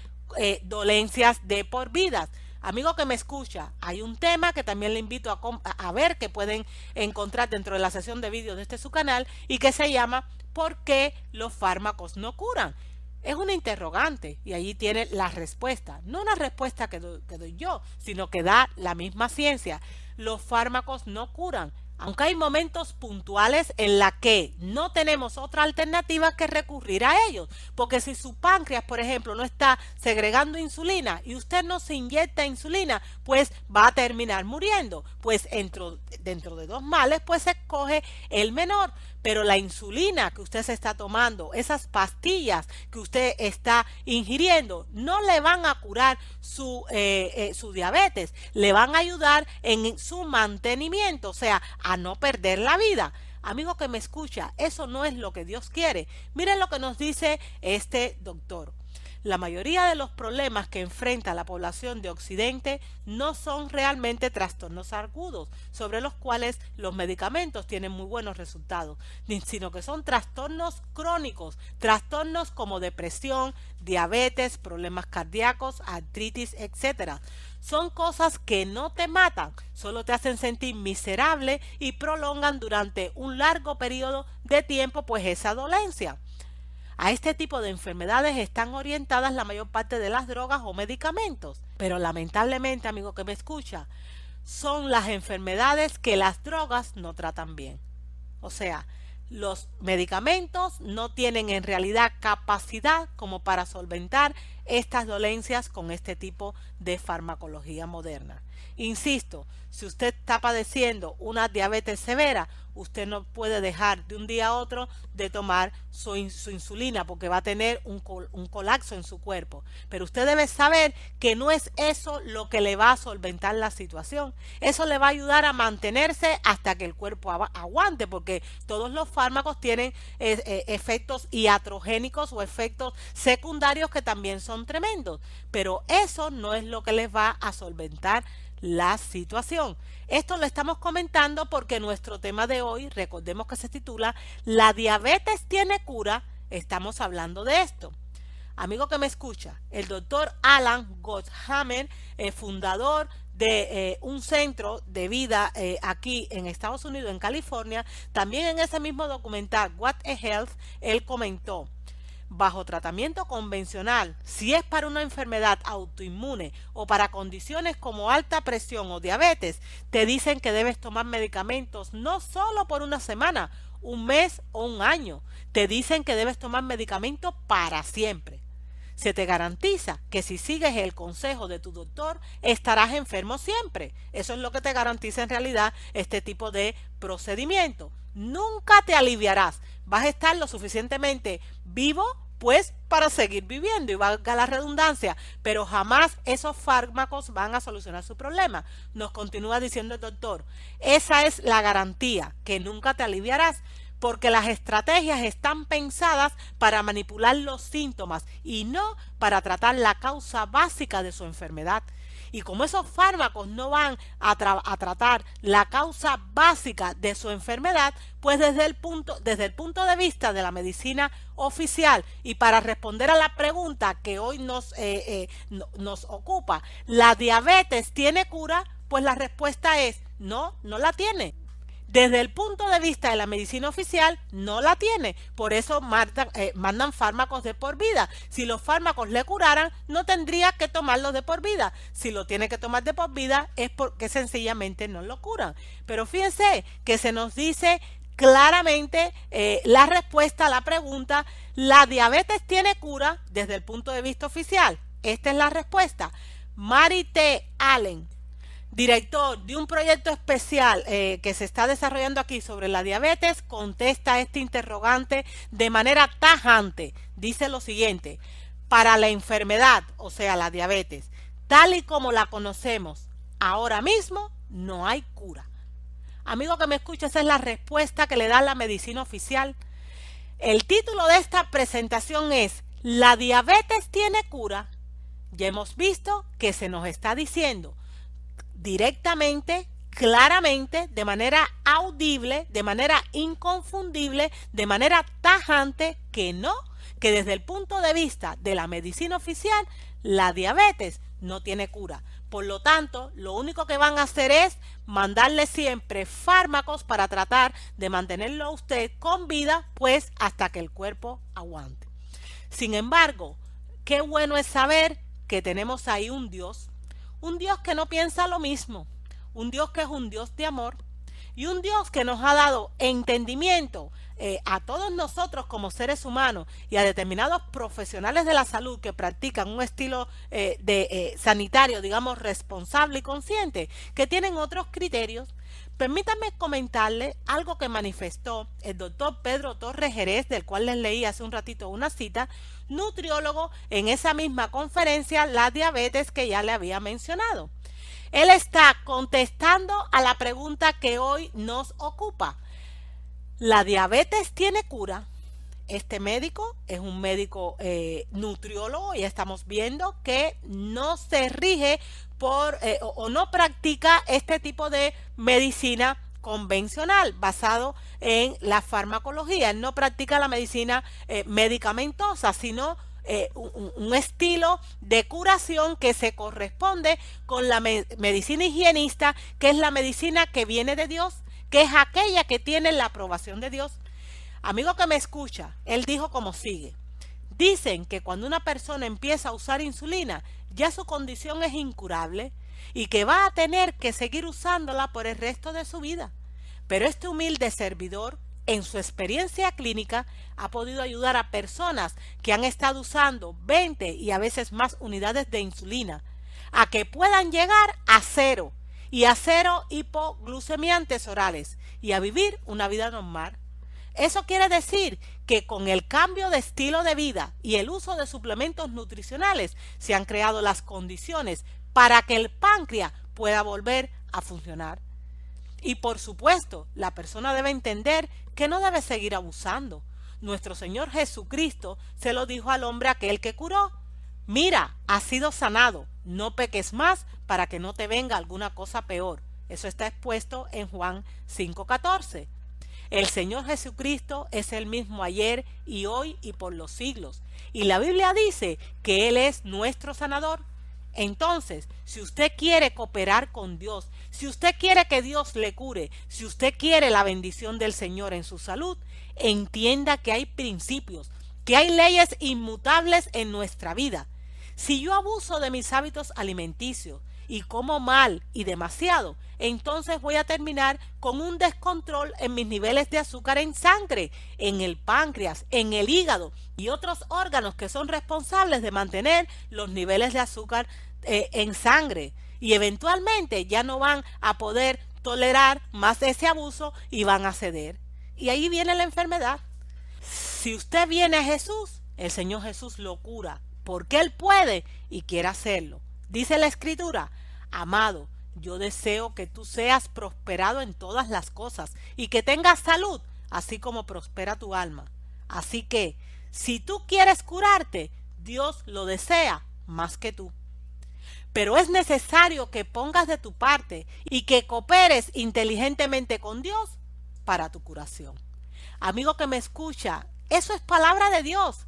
dolencias de por vida. Amigo que me escucha, hay un tema que también le invito a ver, que pueden encontrar dentro de la sesión de vídeos de este su canal, y que se llama ¿por qué los fármacos no curan? Es una interrogante y allí tiene la respuesta. No una respuesta que doy yo, sino que da la misma ciencia. Los fármacos no curan. aunque hay momentos puntuales en la que no tenemos otra alternativa que recurrir a ellos, porque si su páncreas, por ejemplo, no está segregando insulina y usted no se inyecta insulina, pues va a terminar muriendo. Pues dentro de dos males, pues se escoge el menor. Pero la insulina que usted se está tomando, esas pastillas que usted está ingiriendo, no le van a curar su diabetes, le van a ayudar en su mantenimiento, o sea, a no perder la vida. Amigo que me escucha, eso no es lo que Dios quiere. Miren lo que nos dice este doctor. La mayoría de los problemas que enfrenta la población de Occidente no son realmente trastornos agudos, sobre los cuales los medicamentos tienen muy buenos resultados, sino que son trastornos crónicos, trastornos como depresión, diabetes, problemas cardíacos, artritis, etcétera. Son cosas que no te matan, solo te hacen sentir miserable y prolongan durante un largo periodo de tiempo pues esa dolencia. A este tipo de enfermedades están orientadas la mayor parte de las drogas o medicamentos. Pero lamentablemente, amigo que me escucha, son las enfermedades que las drogas no tratan bien. O sea, los medicamentos no tienen en realidad capacidad como para solventar estas dolencias con este tipo de farmacología moderna. Insisto, si usted está padeciendo una diabetes severa, usted no puede dejar de un día a otro de tomar su insulina porque va a tener un colapso en su cuerpo. Pero usted debe saber que no es eso lo que le va a solventar la situación. Eso le va a ayudar a mantenerse hasta que el cuerpo aguante, porque todos los fármacos tienen efectos iatrogénicos o efectos secundarios que también son tremendos. Pero eso no es lo que les va a solventar la situación. Esto lo estamos comentando porque nuestro tema de hoy, recordemos que se titula ¿La diabetes tiene cura? Estamos hablando de esto. Amigo que me escucha, el doctor Alan Gottheimer, fundador de un centro de vida aquí en Estados Unidos, en California, también en ese mismo documental What a Health, él comentó: bajo tratamiento convencional, si es para una enfermedad autoinmune o para condiciones como alta presión o diabetes, te dicen que debes tomar medicamentos no solo por una semana, un mes o un año. Te dicen que debes tomar medicamentos para siempre. Se te garantiza que si sigues el consejo de tu doctor, estarás enfermo siempre. Eso es lo que te garantiza en realidad este tipo de procedimiento. Nunca te aliviarás. Vas a estar lo suficientemente vivo, pues, para seguir viviendo, y valga la redundancia, pero jamás esos fármacos van a solucionar su problema. Nos continúa diciendo el doctor, esa es la garantía, que nunca te aliviarás, porque las estrategias están pensadas para manipular los síntomas y no para tratar la causa básica de su enfermedad. Y como esos fármacos no van a tratar la causa básica de su enfermedad, pues desde el punto de vista de la medicina oficial, y para responder a la pregunta que hoy nos ocupa, ¿la diabetes tiene cura? Pues la respuesta es no, no la tiene. Desde el punto de vista de la medicina oficial, no la tiene. Por eso mandan fármacos de por vida. Si los fármacos le curaran, no tendría que tomarlos de por vida. Si lo tiene que tomar de por vida, es porque sencillamente no lo curan. Pero fíjense que se nos dice claramente la respuesta a la pregunta, ¿la diabetes tiene cura? Desde el punto de vista oficial. Esta es la respuesta. Mary T. Allen, director de un proyecto especial que se está desarrollando aquí sobre la diabetes, contesta este interrogante de manera tajante. Dice lo siguiente: para la enfermedad, o sea, la diabetes, tal y como la conocemos ahora mismo, no hay cura. Amigo que me escucha, esa es la respuesta que le da la medicina oficial. El título de esta presentación es ¿La diabetes tiene cura? Ya hemos visto que se nos está diciendo directamente, claramente, de manera audible, de manera inconfundible, de manera tajante, que no, que desde el punto de vista de la medicina oficial, la diabetes no tiene cura. Por lo tanto, lo único que van a hacer es mandarle siempre fármacos para tratar de mantenerlo a usted con vida, pues hasta que el cuerpo aguante. Sin embargo, qué bueno es saber que tenemos ahí un Dios que no piensa lo mismo, un Dios que es un Dios de amor, y un Dios que nos ha dado entendimiento a todos nosotros como seres humanos y a determinados profesionales de la salud que practican un estilo sanitario, digamos, responsable y consciente, que tienen otros criterios. Permítanme comentarle algo que manifestó el doctor Pedro Torres Jerez, del cual les leí hace un ratito una cita, nutriólogo, en esa misma conferencia, la diabetes, que ya le había mencionado. Él está contestando a la pregunta que hoy nos ocupa. ¿La diabetes tiene cura? Este médico es un médico nutriólogo y estamos viendo que no se rige por o no practica este tipo de medicina convencional basado en la farmacología. Él no practica la medicina medicamentosa, sino un estilo de curación que se corresponde con la medicina higienista, que es la medicina que viene de Dios, que es aquella que tiene la aprobación de Dios. Amigo que me escucha, él dijo como sigue. Dicen que cuando una persona empieza a usar insulina, ya su condición es incurable y que va a tener que seguir usándola por el resto de su vida. Pero este humilde servidor, en su experiencia clínica, ha podido ayudar a personas que han estado usando 20 y a veces más unidades de insulina, a que puedan llegar a cero y a cero hipoglucemiantes orales y a vivir una vida normal. Eso quiere decir que con el cambio de estilo de vida y el uso de suplementos nutricionales se han creado las condiciones para que el páncreas pueda volver a funcionar. Y por supuesto, la persona debe entender que no debe seguir abusando. Nuestro Señor Jesucristo se lo dijo al hombre aquel que curó. Mira, has sido sanado, no peques más para que no te venga alguna cosa peor. Eso está expuesto en Juan 5:14. El Señor Jesucristo es el mismo ayer y hoy y por los siglos. Y la Biblia dice que Él es nuestro sanador. Entonces, si usted quiere cooperar con Dios, si usted quiere que Dios le cure, si usted quiere la bendición del Señor en su salud, entienda que hay principios, que hay leyes inmutables en nuestra vida. Si yo abuso de mis hábitos alimenticios y como mal y demasiado, entonces voy a terminar con un descontrol en mis niveles de azúcar en sangre, en el páncreas, en el hígado y otros órganos que son responsables de mantener los niveles de azúcar en sangre. Y eventualmente ya no van a poder tolerar más de ese abuso y van a ceder. Y ahí viene la enfermedad. Si usted viene a Jesús, el Señor Jesús lo cura, porque Él puede y quiere hacerlo. Dice la Escritura, amado, yo deseo que tú seas prosperado en todas las cosas y que tengas salud, así como prospera tu alma. Así que, si tú quieres curarte, Dios lo desea más que tú. Pero es necesario que pongas de tu parte y que cooperes inteligentemente con Dios para tu curación. Amigo que me escucha, eso es palabra de Dios.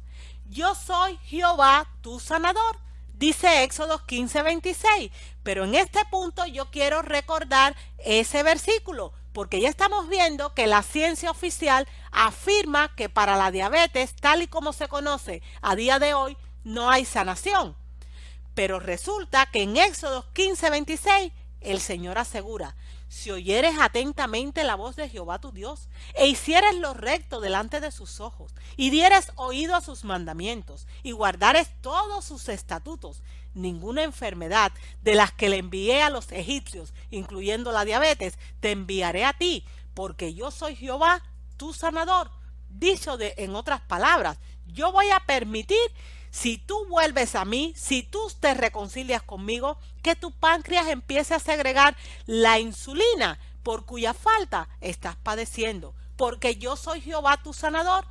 Yo soy Jehová, tu sanador. Dice Éxodo 15:26, pero en este punto yo quiero recordar ese versículo, porque ya estamos viendo que la ciencia oficial afirma que para la diabetes, tal y como se conoce a día de hoy, no hay sanación. Pero resulta que en Éxodo 15:26 el Señor asegura, si oyeres atentamente la voz de Jehová tu Dios, e hicieres lo recto delante de sus ojos, y dieres oído a sus mandamientos, y guardares todos sus estatutos, ninguna enfermedad de las que le envié a los egipcios, incluyendo la diabetes, te enviaré a ti, porque yo soy Jehová, tu sanador. Dicho en otras palabras, yo voy a permitir, si tú vuelves a mí, si tú te reconcilias conmigo, que tu páncreas empiece a segregar la insulina por cuya falta estás padeciendo. Porque yo soy Jehová tu sanador.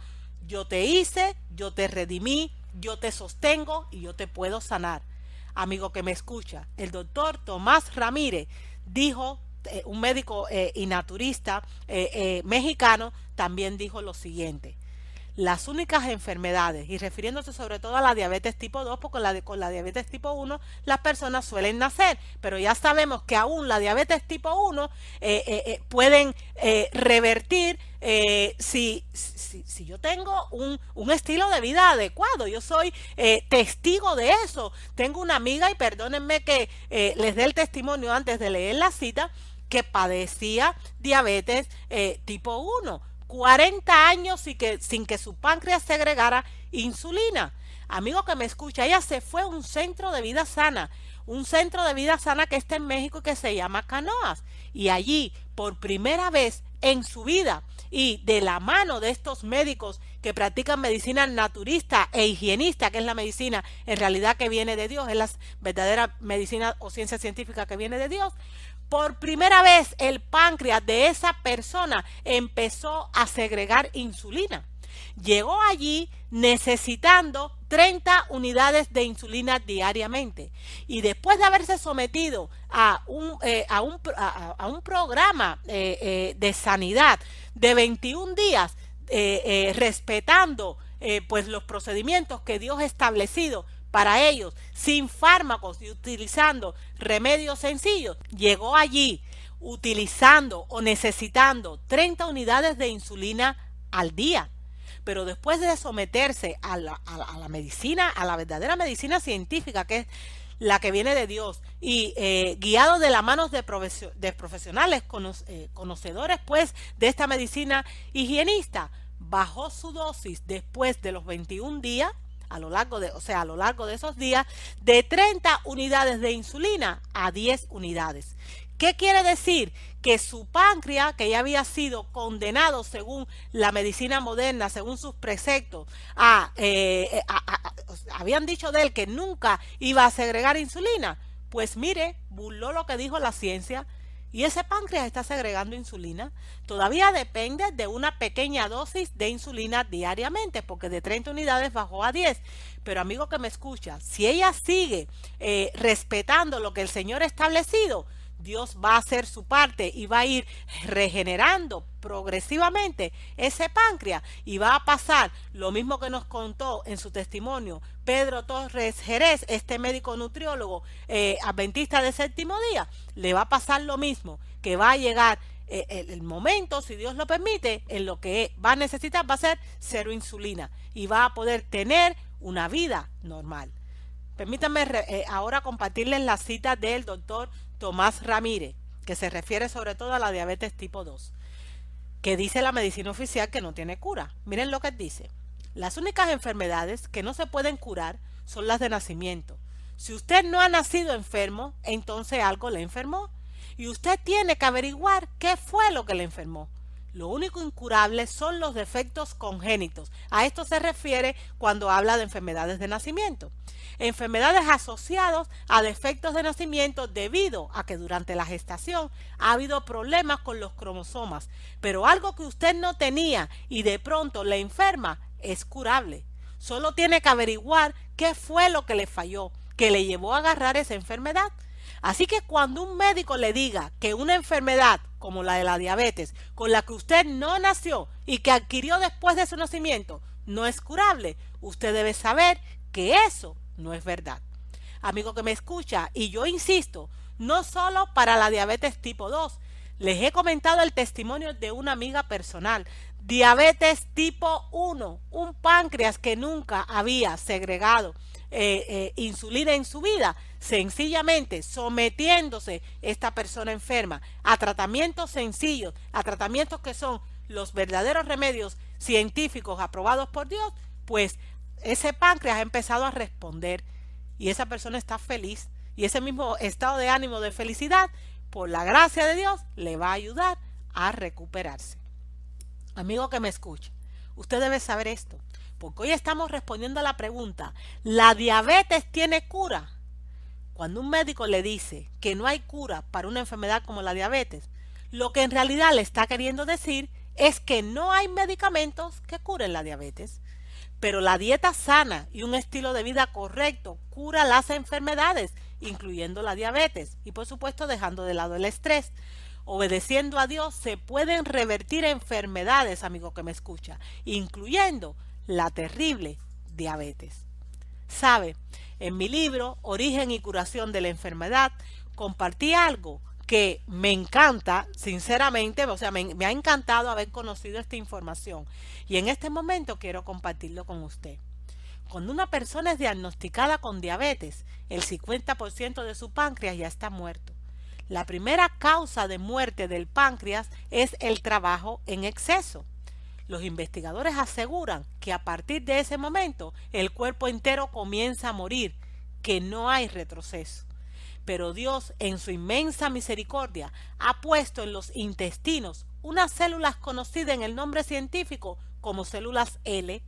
Yo te hice, yo te redimí, yo te sostengo y yo te puedo sanar. Amigo que me escucha, el doctor Tomás Ramírez dijo, un médico y naturista mexicano, también dijo lo siguiente. Las únicas enfermedades, y refiriéndose sobre todo a la diabetes tipo 2, porque con la diabetes tipo 1 las personas suelen nacer, pero ya sabemos que aún la diabetes tipo 1 pueden revertir si yo tengo un estilo de vida adecuado. Yo soy testigo de eso. Tengo una amiga, y perdónenme que les dé el testimonio antes de leer la cita, que padecía diabetes tipo 1. 40 años sin que su páncreas segregara insulina. Amigo que me escucha, ella se fue a un centro de vida sana que está en México y que se llama Canoas. Y allí, por primera vez en su vida, y de la mano de estos médicos que practican medicina naturista e higienista, que es la medicina en realidad que viene de Dios, es la verdadera medicina o ciencia científica que viene de Dios, por primera vez el páncreas de esa persona empezó a segregar insulina. Llegó allí necesitando 30 unidades de insulina diariamente. Y después de haberse sometido a un programa de sanidad de 21 días, respetando pues los procedimientos que Dios ha establecido para ellos, sin fármacos y utilizando remedios sencillos, llegó allí utilizando o necesitando 30 unidades de insulina al día. Pero después de someterse a la medicina, a la verdadera medicina científica, que es la que viene de Dios, y guiado de las manos de profesionales conocedores pues de esta medicina higienista, bajó su dosis después de los 21 días, a lo largo de esos días, de 30 unidades de insulina a 10 unidades. ¿Qué quiere decir? Que su páncreas, que ya había sido condenado según la medicina moderna, según sus preceptos, habían dicho de él que nunca iba a segregar insulina. Pues mire, burló lo que dijo la ciencia y ese páncreas está segregando insulina. Todavía depende de una pequeña dosis de insulina diariamente, porque de 30 unidades bajó a 10. Pero amigo que me escucha, si ella sigue respetando lo que el Señor ha establecido, Dios va a hacer su parte y va a ir regenerando progresivamente ese páncreas y va a pasar lo mismo que nos contó en su testimonio Pedro Torres Jerez, este médico nutriólogo adventista de séptimo día. Le va a pasar lo mismo, que va a llegar el momento, si Dios lo permite, en lo que va a necesitar va a ser cero insulina y va a poder tener una vida normal. Permítanme ahora compartirles la cita del doctor Tomás Ramírez, que se refiere sobre todo a la diabetes tipo 2, que dice la medicina oficial que no tiene cura. Miren lo que dice. Las únicas enfermedades que no se pueden curar son las de nacimiento. Si usted no ha nacido enfermo, entonces algo le enfermó. Y usted tiene que averiguar qué fue lo que le enfermó. Lo único incurable son los defectos congénitos. A esto se refiere cuando habla de enfermedades de nacimiento. Enfermedades asociadas a defectos de nacimiento debido a que durante la gestación ha habido problemas con los cromosomas. Pero algo que usted no tenía y de pronto le enferma es curable. Solo tiene que averiguar qué fue lo que le falló, que le llevó a agarrar esa enfermedad. Así que cuando un médico le diga que una enfermedad como la de la diabetes, con la que usted no nació y que adquirió después de su nacimiento, no es curable, usted debe saber que eso no es verdad. Amigo que me escucha, y yo insisto, no solo para la diabetes tipo 2, les he comentado el testimonio de una amiga personal, diabetes tipo 1, un páncreas que nunca había segregado insulina en su vida, sencillamente sometiéndose esta persona enferma a tratamientos sencillos, a tratamientos que son los verdaderos remedios científicos aprobados por Dios, pues ese páncreas ha empezado a responder y esa persona está feliz y ese mismo estado de ánimo de felicidad, por la gracia de Dios, le va a ayudar a recuperarse. Amigo que me escuche, usted debe saber esto, porque hoy estamos respondiendo a la pregunta, ¿la diabetes tiene cura? Cuando un médico le dice que no hay cura para una enfermedad como la diabetes, lo que en realidad le está queriendo decir es que no hay medicamentos que curen la diabetes. Pero la dieta sana y un estilo de vida correcto cura las enfermedades, incluyendo la diabetes, y por supuesto dejando de lado el estrés. Obedeciendo a Dios se pueden revertir enfermedades, amigo que me escucha, incluyendo la terrible diabetes. Sabe, en mi libro Origen y curación de la enfermedad compartí algo que me encanta, sinceramente, o sea, me ha encantado haber conocido esta información y en este momento quiero compartirlo con usted. Cuando una persona es diagnosticada con diabetes, el 50% de su páncreas ya está muerto. La primera causa de muerte del páncreas es el trabajo en exceso. Los investigadores aseguran que a partir de ese momento el cuerpo entero comienza a morir, que no hay retroceso. Pero Dios, en su inmensa misericordia, ha puesto en los intestinos unas células conocidas en el nombre científico como células L.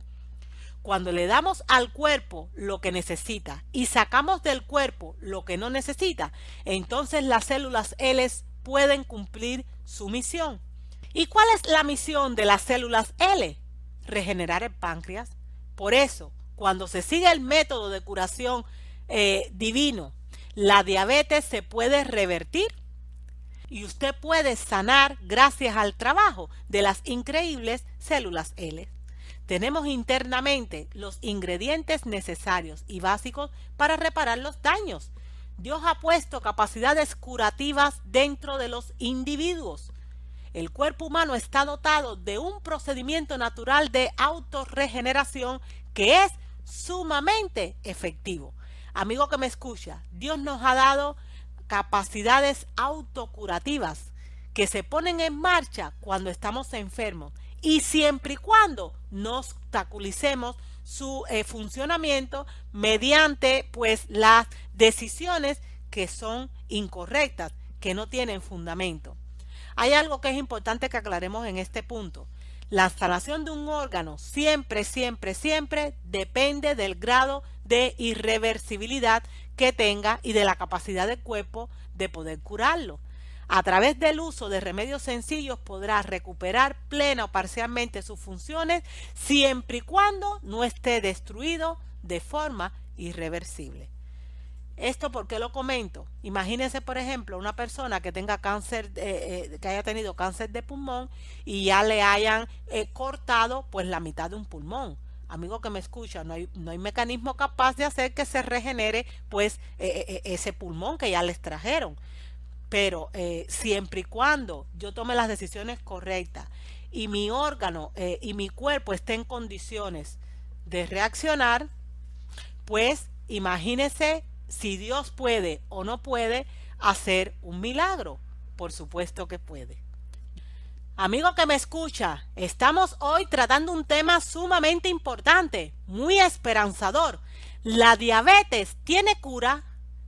Cuando le damos al cuerpo lo que necesita y sacamos del cuerpo lo que no necesita, entonces las células L pueden cumplir su misión. ¿Y cuál es la misión de las células L? Regenerar el páncreas. Por eso, cuando se sigue el método de curación divino, la diabetes se puede revertir y usted puede sanar gracias al trabajo de las increíbles células L. Tenemos internamente los ingredientes necesarios y básicos para reparar los daños. Dios ha puesto capacidades curativas dentro de los individuos. El cuerpo humano está dotado de un procedimiento natural de autorregeneración que es sumamente efectivo. Amigo que me escucha, Dios nos ha dado capacidades autocurativas que se ponen en marcha cuando estamos enfermos y siempre y cuando no obstaculicemos su funcionamiento mediante pues las decisiones que son incorrectas, que no tienen fundamento. Hay algo que es importante que aclaremos en este punto. La sanación de un órgano siempre depende del grado de irreversibilidad que tenga y de la capacidad del cuerpo de poder curarlo. A través del uso de remedios sencillos podrá recuperar plena o parcialmente sus funciones siempre y cuando no esté destruido de forma irreversible. ¿Esto por qué lo comento? Imagínense, por ejemplo, una persona que tenga cáncer, que haya tenido cáncer de pulmón y ya le hayan cortado pues la mitad de un pulmón. Amigo que me escucha, no hay mecanismo capaz de hacer que se regenere pues ese pulmón que ya les trajeron. Pero siempre y cuando yo tome las decisiones correctas y mi órgano y mi cuerpo esté en condiciones de reaccionar, pues imagínese si Dios puede o no puede hacer un milagro. Por supuesto que puede. Amigo que me escucha, estamos hoy tratando un tema sumamente importante, muy esperanzador. ¿La diabetes tiene cura?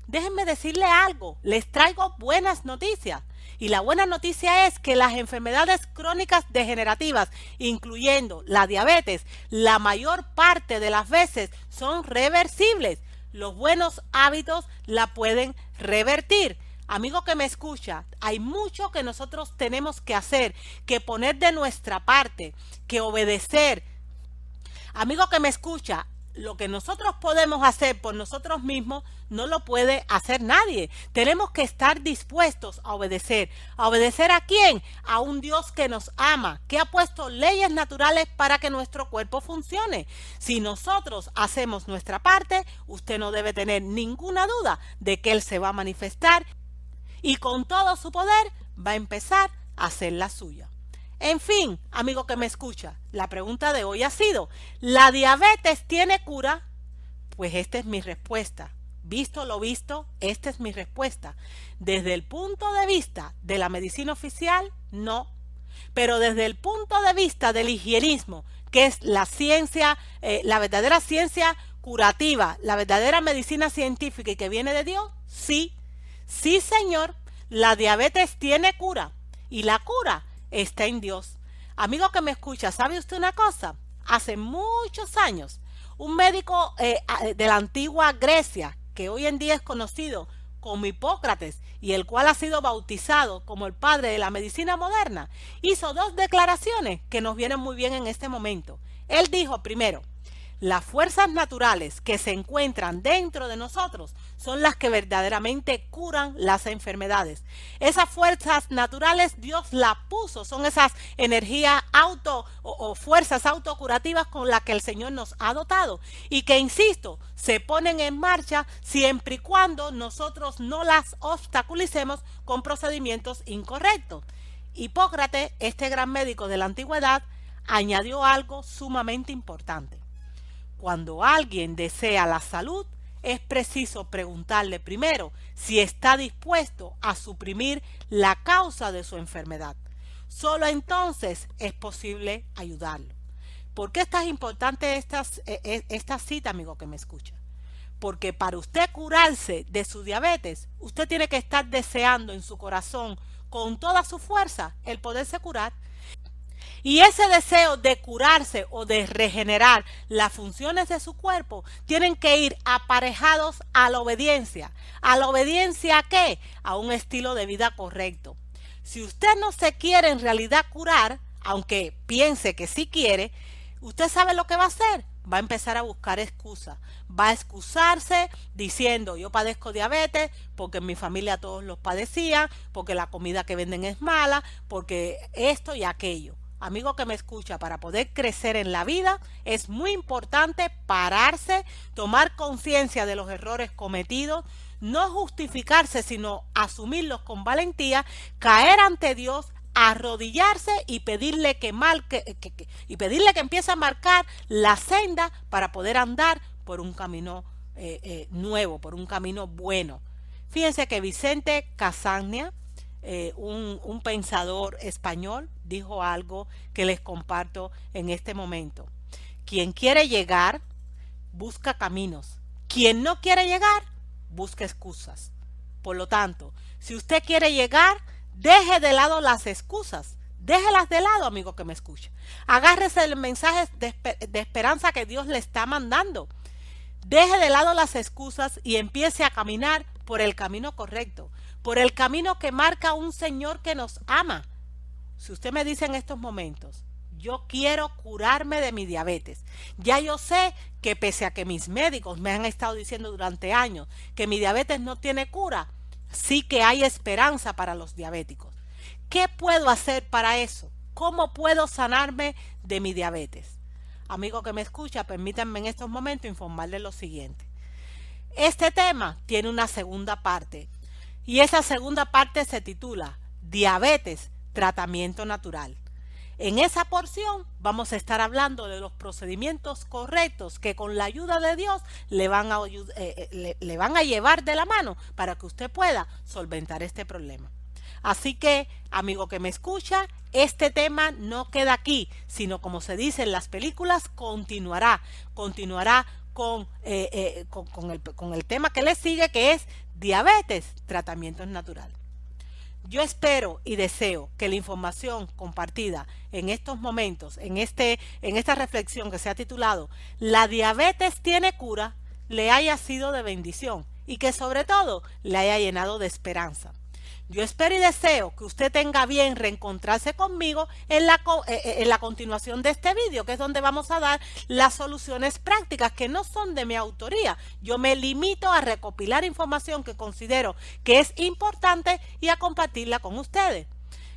Déjenme decirle algo, les traigo buenas noticias. Y la buena noticia es que las enfermedades crónicas degenerativas, incluyendo la diabetes, la mayor parte de las veces son reversibles. Los buenos hábitos la pueden revertir. Amigo que me escucha, hay mucho que nosotros tenemos que hacer, que poner de nuestra parte, que obedecer. Amigo que me escucha, lo que nosotros podemos hacer por nosotros mismos no lo puede hacer nadie. Tenemos que estar dispuestos a obedecer. ¿A obedecer a quién? A un Dios que nos ama, que ha puesto leyes naturales para que nuestro cuerpo funcione. Si nosotros hacemos nuestra parte, usted no debe tener ninguna duda de que Él se va a manifestar y con todo su poder va a empezar a hacer la suya. En fin, amigo que me escucha, la pregunta de hoy ha sido, ¿la diabetes tiene cura? Pues esta es mi respuesta. Visto lo visto, esta es mi respuesta. Desde el punto de vista de la medicina oficial, no. Pero desde el punto de vista del higienismo, que es la ciencia, la verdadera ciencia curativa, la verdadera medicina científica y que viene de Dios, sí. Sí, señor, la diabetes tiene cura y la cura está en Dios. Amigo que me escucha, ¿sabe usted una cosa? Hace muchos años, un médico de la antigua Grecia, que hoy en día es conocido como Hipócrates y el cual ha sido bautizado como el padre de la medicina moderna, hizo dos declaraciones que nos vienen muy bien en este momento. Él dijo primero, las fuerzas naturales que se encuentran dentro de nosotros son las que verdaderamente curan las enfermedades. Esas fuerzas naturales Dios las puso, son esas energías o fuerzas autocurativas con las que el Señor nos ha dotado y que, insisto, se ponen en marcha siempre y cuando nosotros no las obstaculicemos con procedimientos incorrectos. Hipócrates, este gran médico de la antigüedad, añadió algo sumamente importante. Cuando alguien desea la salud, es preciso preguntarle primero si está dispuesto a suprimir la causa de su enfermedad. Solo entonces es posible ayudarlo. ¿Por qué es tan importante esta cita, amigo que me escucha? Porque para usted curarse de su diabetes, usted tiene que estar deseando en su corazón con toda su fuerza el poderse curar. Y ese deseo de curarse o de regenerar las funciones de su cuerpo tienen que ir aparejados a la obediencia. ¿A la obediencia a qué? A un estilo de vida correcto. Si usted no se quiere en realidad curar, aunque piense que sí quiere, ¿usted sabe lo que va a hacer? Va a empezar a buscar excusas. Va a excusarse diciendo: yo padezco diabetes porque en mi familia todos los padecían, porque la comida que venden es mala, porque esto y aquello. Amigo que me escucha, para poder crecer en la vida es muy importante pararse, tomar conciencia de los errores cometidos, no justificarse, sino asumirlos con valentía, caer ante Dios, arrodillarse y pedirle que empiece a marcar la senda para poder andar por un camino nuevo, por un camino bueno. Fíjense que Vicente Casagna, un pensador español, dijo algo que les comparto en este momento. Quien quiere llegar, busca caminos. Quien no quiere llegar, busca excusas. Por lo tanto, si usted quiere llegar, deje de lado las excusas. Déjelas de lado, amigo que me escucha. Agárrese del mensaje de esperanza que Dios le está mandando. Deje de lado las excusas y empiece a caminar por el camino correcto, por el camino que marca un Señor que nos ama. Si usted me dice en estos momentos: yo quiero curarme de mi diabetes, ya yo sé que pese a que mis médicos me han estado diciendo durante años que mi diabetes no tiene cura, sí que hay esperanza para los diabéticos. ¿Qué puedo hacer para eso? ¿Cómo puedo sanarme de mi diabetes? Amigo que me escucha, permítanme en estos momentos informarle lo siguiente. Este tema tiene una segunda parte y esa segunda parte se titula Diabetes, tratamiento natural. En esa porción vamos a estar hablando de los procedimientos correctos que con la ayuda de Dios le van a llevar de la mano para que usted pueda solventar este problema. Así que, amigo que me escucha, este tema no queda aquí, sino, como se dice en las películas, continuará con el tema que le sigue, que es diabetes, tratamiento natural. Yo espero y deseo que la información compartida en estos momentos, en esta reflexión que se ha titulado La diabetes tiene cura, le haya sido de bendición y que sobre todo le haya llenado de esperanza. Yo espero y deseo que usted tenga bien reencontrarse conmigo en la continuación de este vídeo, que es donde vamos a dar las soluciones prácticas que no son de mi autoría. Yo me limito a recopilar información que considero que es importante y a compartirla con ustedes.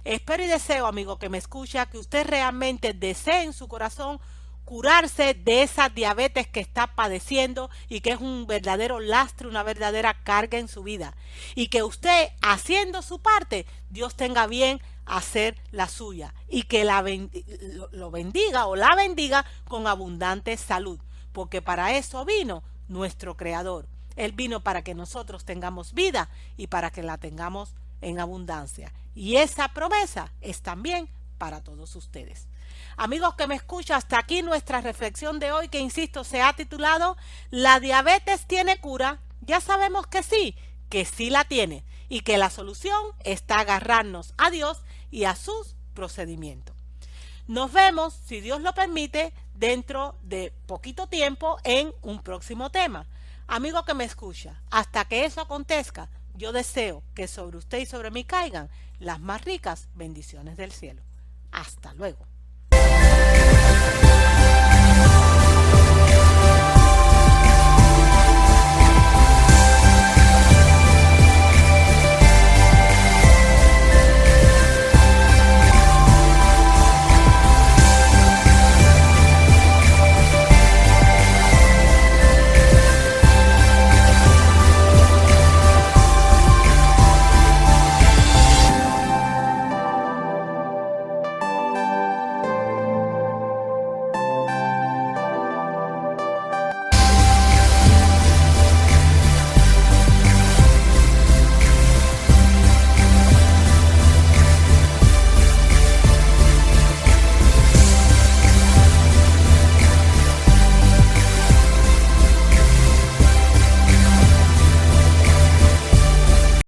Espero y deseo, amigo que me escucha, que usted realmente desee en su corazón curarse de esa diabetes que está padeciendo y que es un verdadero lastre, una verdadera carga en su vida. Y que usted, haciendo su parte, Dios tenga bien hacer la suya y que lo bendiga o la bendiga con abundante salud. Porque para eso vino nuestro Creador. Él vino para que nosotros tengamos vida y para que la tengamos en abundancia. Y esa promesa es también para todos ustedes. Amigos que me escuchan, hasta aquí nuestra reflexión de hoy, que insisto, se ha titulado ¿La diabetes tiene cura? Ya sabemos que sí la tiene, y que la solución está agarrarnos a Dios y a sus procedimientos. Nos vemos, si Dios lo permite, dentro de poquito tiempo en un próximo tema. Amigo que me escucha, hasta que eso acontezca, yo deseo que sobre usted y sobre mí caigan las más ricas bendiciones del cielo. Hasta luego.